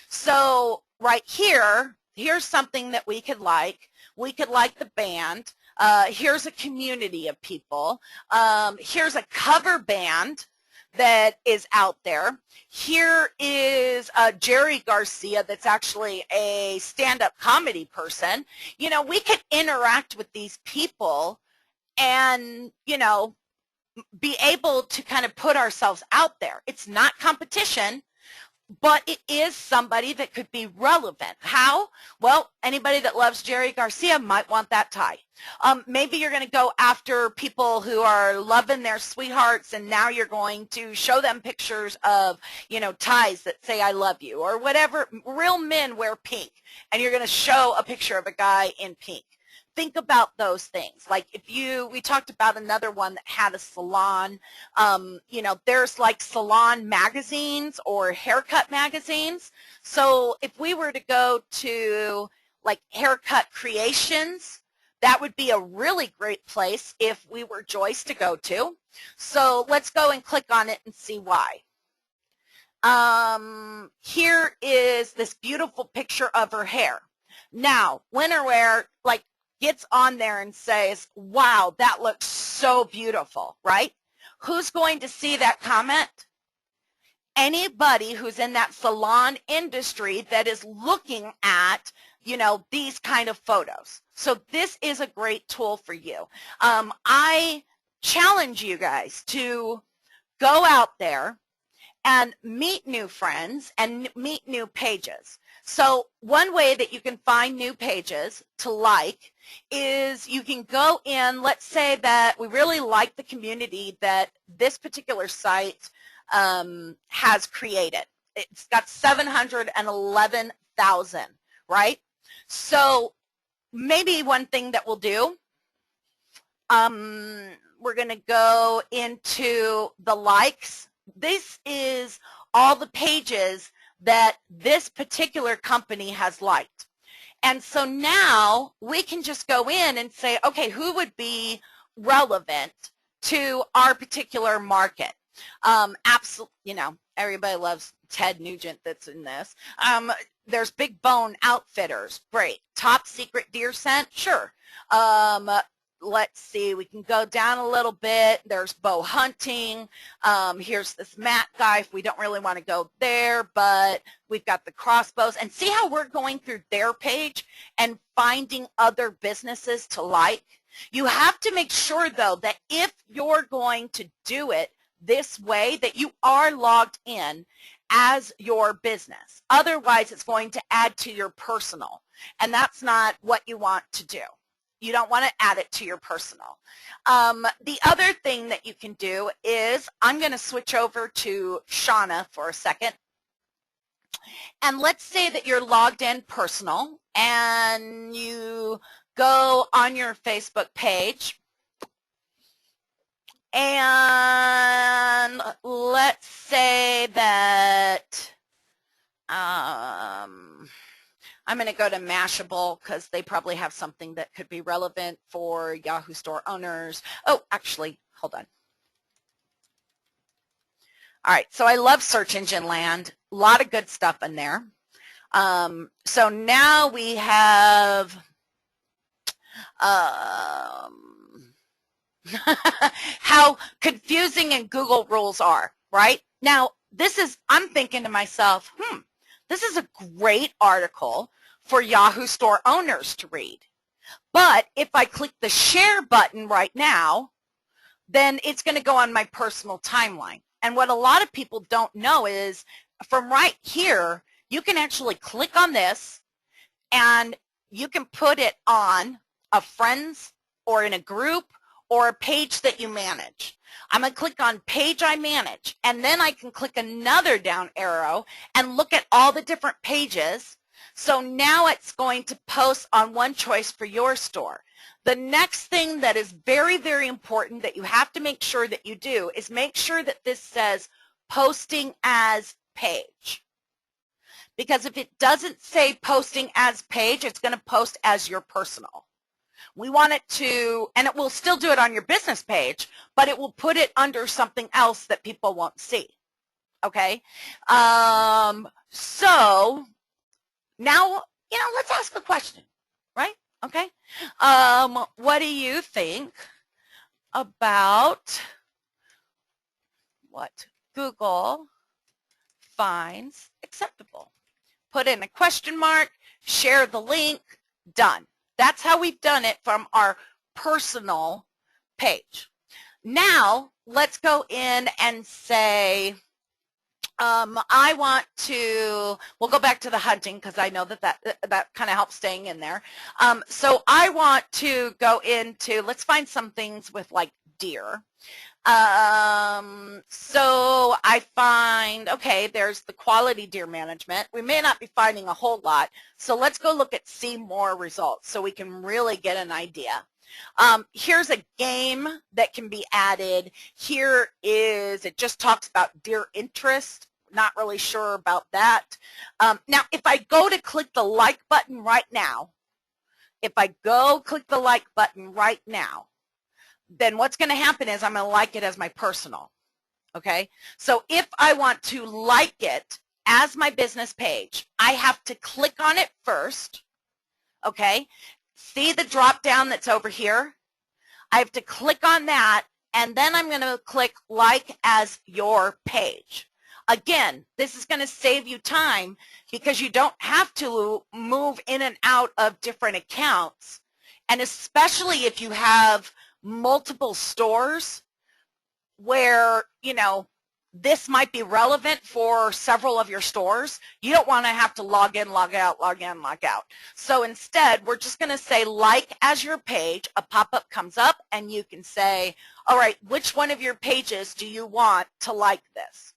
So right here, here's something that we could like. We could like the band. Here's a community of people. Here's a cover band that is out there. Here is Jerry Garcia, that's actually a stand-up comedy person. You know, we could interact with these people and, you know, be able to kind of put ourselves out there. It's not competition, but it is somebody that could be relevant. How? Well, anybody that loves Jerry Garcia might want that tie. Maybe you're going to go after people who are loving their sweethearts, and now you're going to show them pictures of, you know, ties that say I love you, or whatever. Real men wear pink, and you're going to show a picture of a guy in pink. Think about those things. Like we talked about another one that had a salon. You know, there's like salon magazines or haircut magazines. So if we were to go to like Haircut Creations, that would be a really great place if we were Joyce to go to. So let's go and click on it and see why. Here is this beautiful picture of her hair. Now, Winterwear, like, gets on there and says, wow, that looks so beautiful, right? Who's going to see that comment? anybody who's in that salon industry that is looking at, you know, these kind of photos. So this is a great tool for you. I challenge you guys to go out there and meet new friends and meet new pages. So one way that you can find new pages to like is you can go in, let's say that we really like the community that this particular site has created. It's got 711,000, right? So maybe one thing that we'll do, we're going to go into the likes. This is all the pages that this particular company has liked. And so now we can just go in and say, okay, who would be relevant to our particular market? Absolutely, you know, everybody loves Ted Nugent that's in this. There's Big Bone Outfitters, great. Top Secret Deer Scent, sure. Let's see, we can go down a little bit. There's bow hunting. Here's this Matt guy if we don't really want to go there, but we've got the crossbows. And see how we're going through their page and finding other businesses to like? You have to make sure, though, that if you're going to do it this way, that you are logged in as your business. Otherwise, it's going to add to your personal, and that's not what you want to do. You don't want to add it to your personal. The other thing that you can do is, I'm going to switch over to Shauna for a second. And let's say that you're logged in personal and you go on your Facebook page. And let's say that I'm going to go to Mashable because they probably have something that could be relevant for Yahoo store owners. Oh, actually, hold on. All right, so I love search engine land. A lot of good stuff in there. So now we have how confusing and Google rules are, right? Now, this is, I'm thinking to myself, this is a great article for Yahoo store owners to read. But if I click the share button right now, then it's going to go on my personal timeline. And what a lot of people don't know is from right here, you can actually click on this and you can put it on a friends or in a group or a page that you manage. I'm going to click on page I manage, and then I can click another down arrow and look at all the different pages. So now it's going to post on one choice for your store. The next thing that is very, very important that you have to make sure that you do is make sure that this says posting as page. Because if it doesn't say posting as page, it's going to post as your personal. We want it to, and it will still do it on your business page, but it will put it under something else that people won't see. Okay? So now, you know, let's ask a question, right? Okay? What do you think about what Google finds acceptable? Put in a question mark, share the link, done. That's how we've done it from our personal page. Now, let's go in and say, I want to, we'll go back to the hunting because I know that kind of helps staying in there. So I want to go into, let's find some things with like deer. So I find, okay, there's the quality deer management. We may not be finding a whole lot, so let's go look at see more results so we can really get an idea. Here's a game that can be added. Here is, it just talks about deer interest. Not really sure about that. Now, if I go to click the like button right now, then what's going to happen is I'm going to like it as my personal, okay? So if I want to like it as my business page, I have to click on it first, okay? See the drop down that's over here? I have to click on that, and then I'm going to click like as your page. Again, this is going to save you time because you don't have to move in and out of different accounts. And especially if you have multiple stores where, you know, this might be relevant for several of your stores, you don't want to have to log in, log out, log in, log out. So instead, we're just going to say like as your page. A pop-up comes up and you can say, all right, which one of your pages do you want to like this?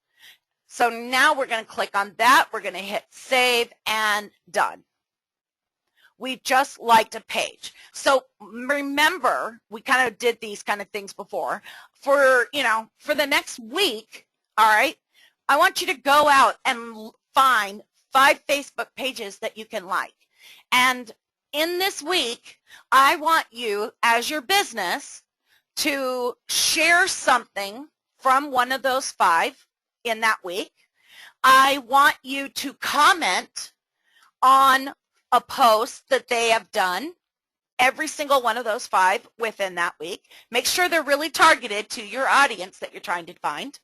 So now we're going to click on that. We're going to hit save and done. We just liked a page. So remember, we kind of did these kind of things before. For, you know, for the next week, all right, I want you to go out and find 5 Facebook pages that you can like. And in this week, I want you, as your business, to share something from one of those 5 in that week. I want you to comment on a post that they have done, every single one of those 5 within that week. Make sure they're really targeted to your audience that you're trying to find.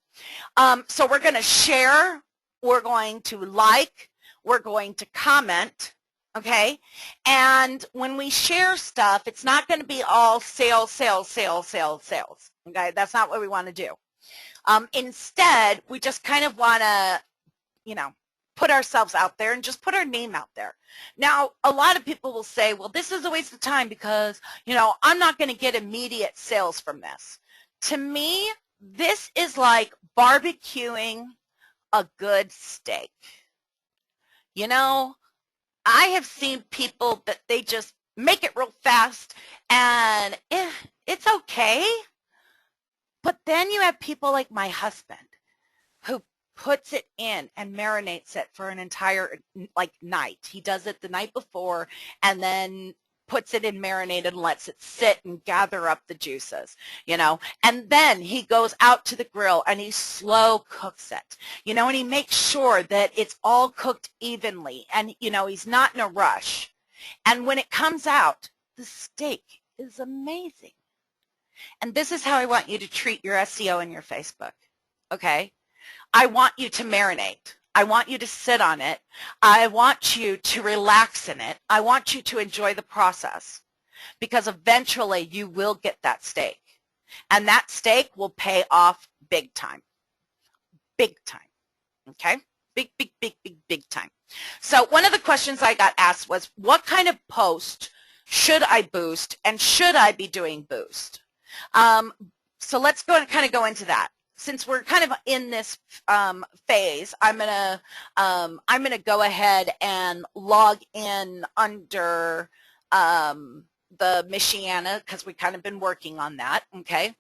So we're going to share, we're going to like, we're going to comment, okay? And when we share stuff, it's not going to be all sales, sales, sales, sales, sales, okay? That's not what we want to do. Instead, we just kind of want to, you know, put ourselves out there and just put our name out there. Now, a lot of people will say, well, this is a waste of time because, you know, I'm not going to get immediate sales from this. To me, this is like barbecuing a good steak. You know, I have seen people that they just make it real fast and it's okay. But then you have people like my husband who puts it in and marinates it for an entire night. He does it the night before and then puts it in marinated and lets it sit and gather up the juices, you know, and then he goes out to the grill and he slow cooks it, you know, and he makes sure that it's all cooked evenly and, you know, he's not in a rush. And when it comes out, the steak is amazing. And this is how I want you to treat your SEO and your Facebook, okay? I want you to marinate. I want you to sit on it. I want you to relax in it. I want you to enjoy the process because eventually you will get that steak. And that steak will pay off big time. Big time. Okay? Big, big, big, big, big time. So one of the questions I got asked was, what kind of post should I boost and should I be doing boost? So let's go and kind of go into that. Since we're kind of in this phase, I'm gonna go ahead and log in under the Michiana because we've kind of been working on that. Okay.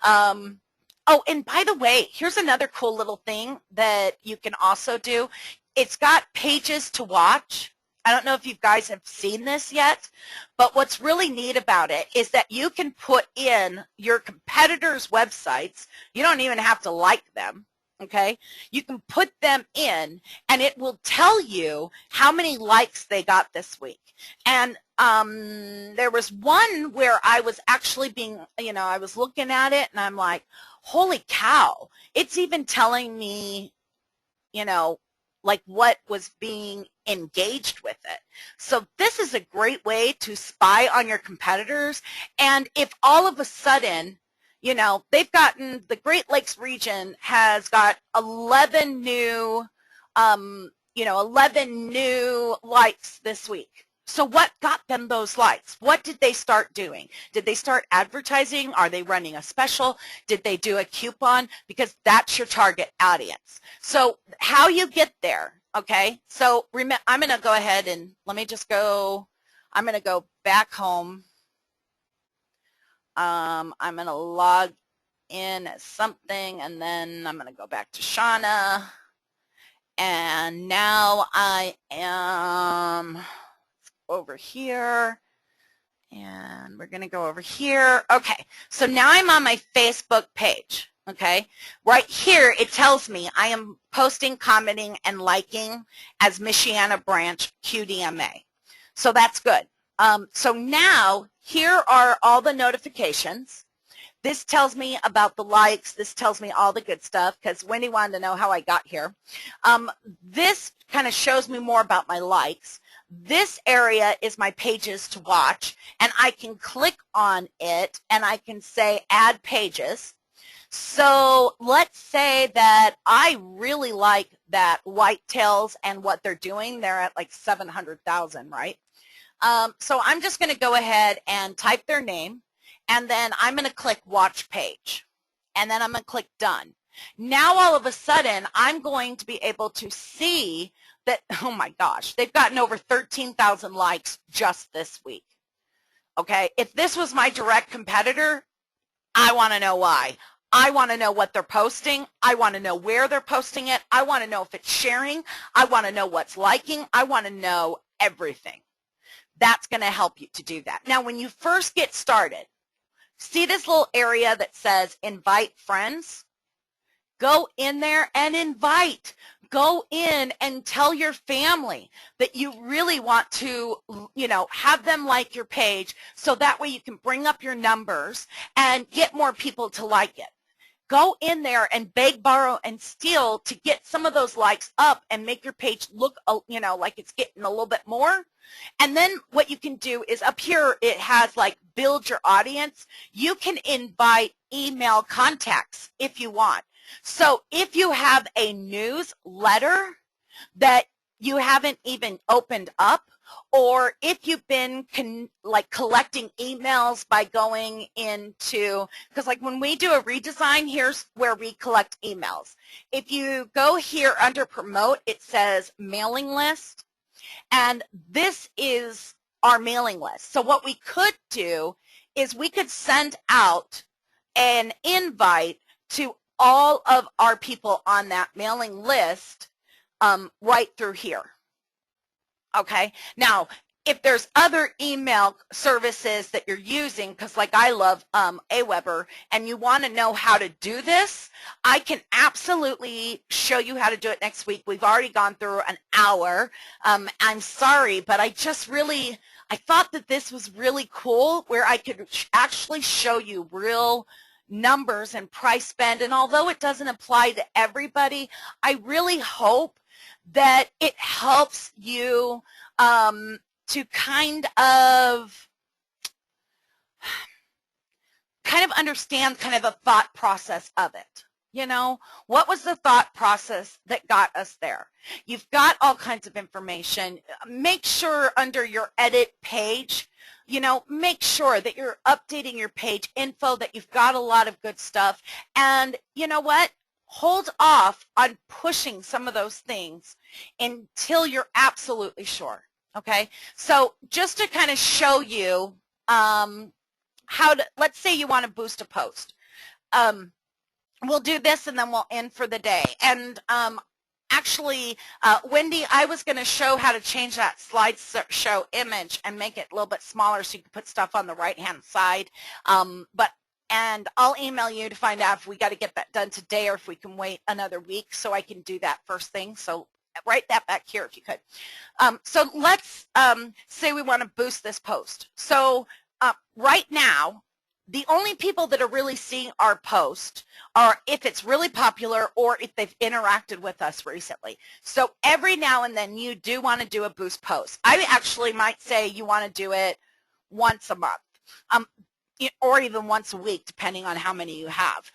Oh, and by the way, here's another cool little thing that you can also do. It's got pages to watch. I don't know if you guys have seen this yet, but what's really neat about it is that you can put in your competitors' websites. You don't even have to like them, okay? You can put them in, and it will tell you how many likes they got this week. And there was one where I was actually being, you know, I was looking at it, and I'm like, holy cow. It's even telling me, you know, like what was being engaged with it. So this is a great way to spy on your competitors. And if all of a sudden, you know, they've gotten, the Great Lakes region has got 11 new, 11 new likes this week. So what got them those likes? What did they start doing? Did they start advertising? Are they running a special? Did they do a coupon? Because that's your target audience. So how you get there, okay? So I'm going to go ahead and let me just go, I'm going to go back home. I'm going to log in as something, and then I'm going to go back to Shauna. And now I am over here, and we're going to go over here. Okay, so now I'm on my Facebook page, okay? Right here, it tells me I am posting, commenting, and liking as Michiana Branch QDMA. So that's good. So now, here are all the notifications. This tells me about the likes. This tells me all the good stuff because Wendy wanted to know how I got here. This kind of shows me more about my likes. This area is my pages to watch, and I can click on it and I can say add pages. So let's say that I really like that Whitetails and what they're doing. They're at like 700,000, right? So I'm just going to go ahead and type their name, and then I'm going to click watch page, and then I'm going to click done. Now all of a sudden I'm going to be able to see that, oh my gosh, they've gotten over 13,000 likes just this week. Okay, if this was my direct competitor, I want to know why. I want to know what they're posting. I want to know where they're posting it. I want to know if it's sharing. I want to know what's liking. I want to know everything. That's going to help you to do that. Now, when you first get started, see this little area that says invite friends? Go in there and invite. Go in and tell your family that you really want to, have them like your page so that way you can bring up your numbers and get more people to like it. Go in there and beg, borrow, and steal to get some of those likes up and make your page look, like it's getting a little bit more. And then what you can do is up here it has like build your audience. You can invite email contacts if you want. So if you have a newsletter that you haven't even opened up, or if you've been collecting emails by going into, because like when we do a redesign, here's where we collect emails. If you go here under promote, it says mailing list, and this is our mailing list. So what we could do is we could send out an invite to all of our people on that mailing list right through here. Okay, now if there's other email services that you're using, because like I love Aweber, and you want to know how to do this, I can absolutely show you how to do it next week. We've already gone through an hour. I'm sorry, but I thought that this was really cool where I could actually show you real numbers and price spend, and although it doesn't apply to everybody, I really hope that it helps you to kind of understand kind of the thought process of it. What was the thought process that got us there? You've got all kinds of information. Make sure under your edit page, make sure that you're updating your page info, that you've got a lot of good stuff. And you know what? Hold off on pushing some of those things until you're absolutely sure, okay? So just to kind of show you how to, let's say you want to boost a post. We'll do this and then we'll end for the day. And actually, Wendy, I was going to show how to change that slideshow image and make it a little bit smaller so you can put stuff on the right-hand side. And I'll email you to find out if we got to get that done today or if we can wait another week so I can do that first thing. So write that back here if you could. So let's say we want to boost this post. So right now, the only people that are really seeing our post are if it's really popular or if they've interacted with us recently. So every now and then you do want to do a boost post. I actually might say you want to do it once a month. Or even once a week, depending on how many you have.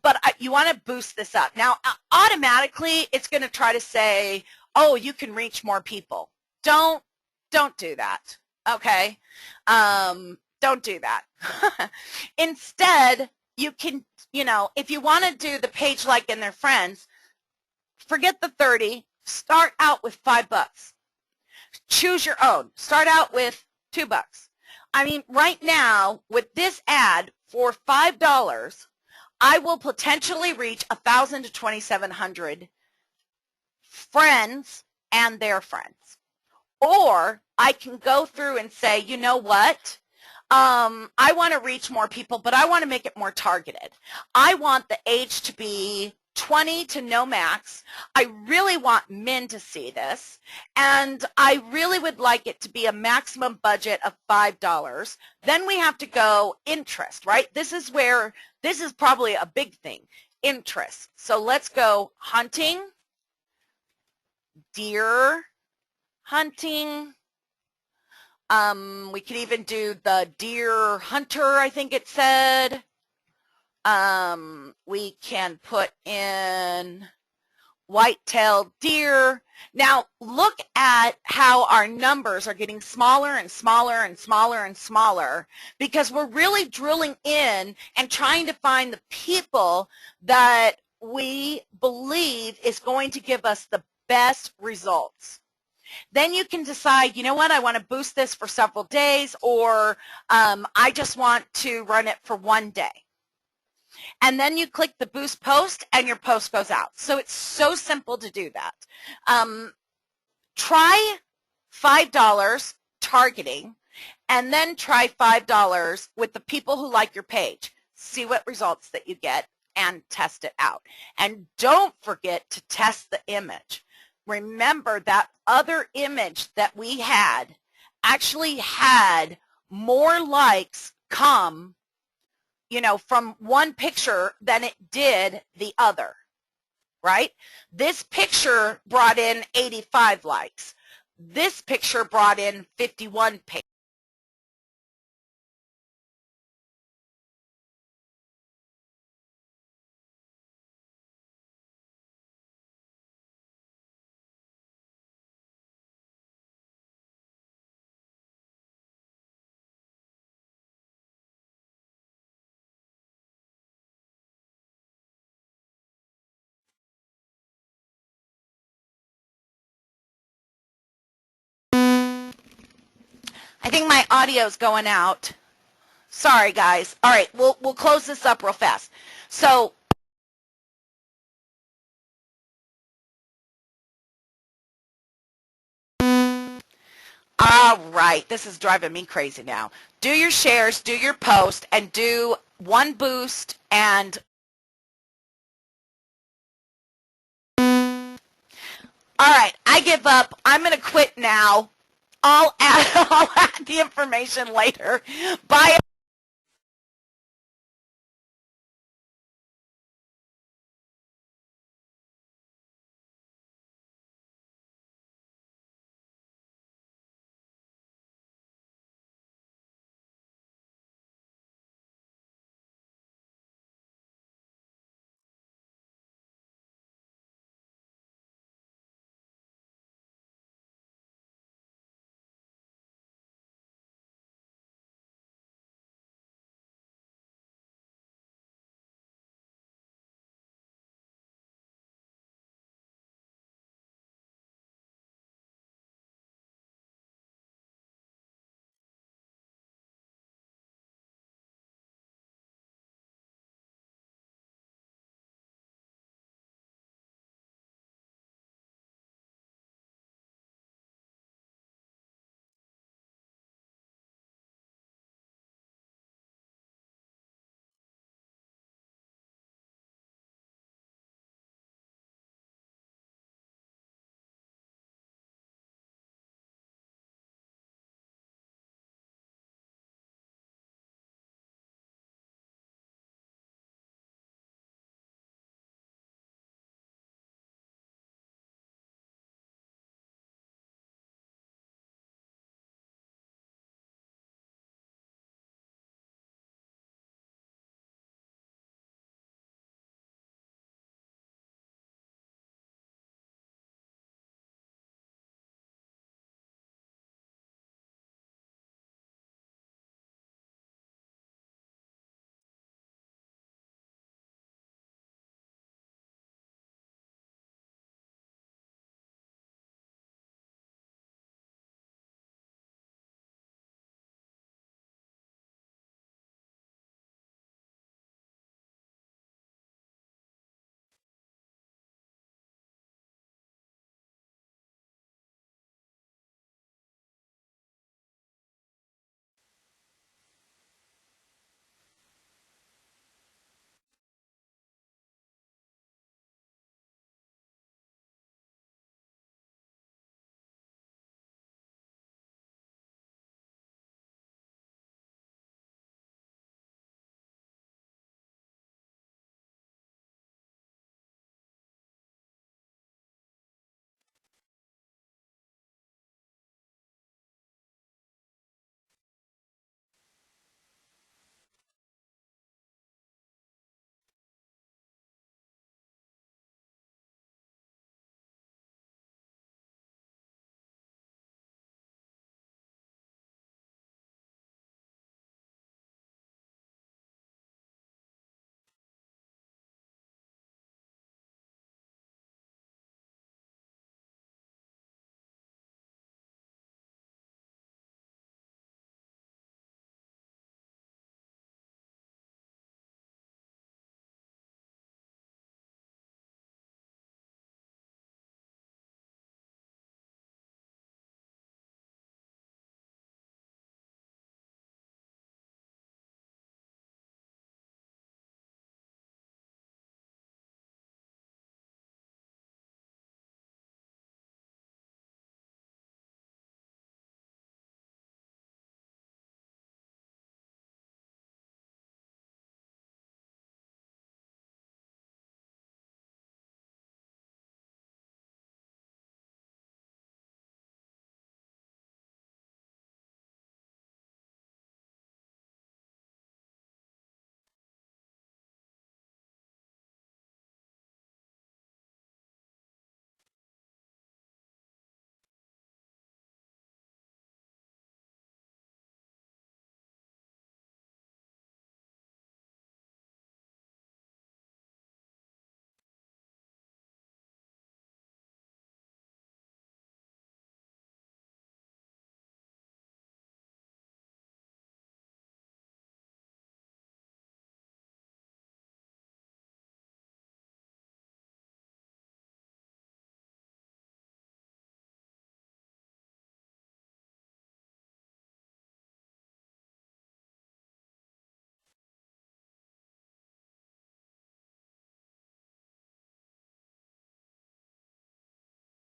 But you want to boost this up. Now, automatically, it's going to try to say, oh, you can reach more people. Don't do that, okay? Don't do that. Instead, you can, if you want to do the page like and their friends, forget the 30. Start out with $5. Choose your own. Start out with $2. I mean, right now, with this ad for $5, I will potentially reach 1,000 to 2,700 friends and their friends. Or I can go through and say, you know what? I want to reach more people, but I want to make it more targeted. I want the age to be 20 to no max. I really want men to see this, and I really would like it to be a maximum budget of $5. Then we have to go interest, right? This is probably a big thing, interest. So let's go hunting, deer hunting. We could even do the deer hunter, I think it said. We can put in white-tailed deer. Now, look at how our numbers are getting smaller and smaller and smaller and smaller because we're really drilling in and trying to find the people that we believe is going to give us the best results. Then you can decide, you know what, I want to boost this for several days, or I just want to run it for one day. And then you click the boost post and your post goes out. So it's so simple to do that. Try $5 targeting and then try $5 with the people who like your page. See what results that you get and test it out. And don't forget to test the image. Remember that other image that we had actually had more likes come, you know, from one picture than it did the other, right? This picture brought in 85 likes. This picture brought in 51 likes. I think my audio's going out. Sorry, guys. All right, we'll close this up real fast. So all right, this is driving me crazy now. Do your shares, do your post, and do one boost and all right, I give up. I'm going to quit now. I'll add the information later. Bye.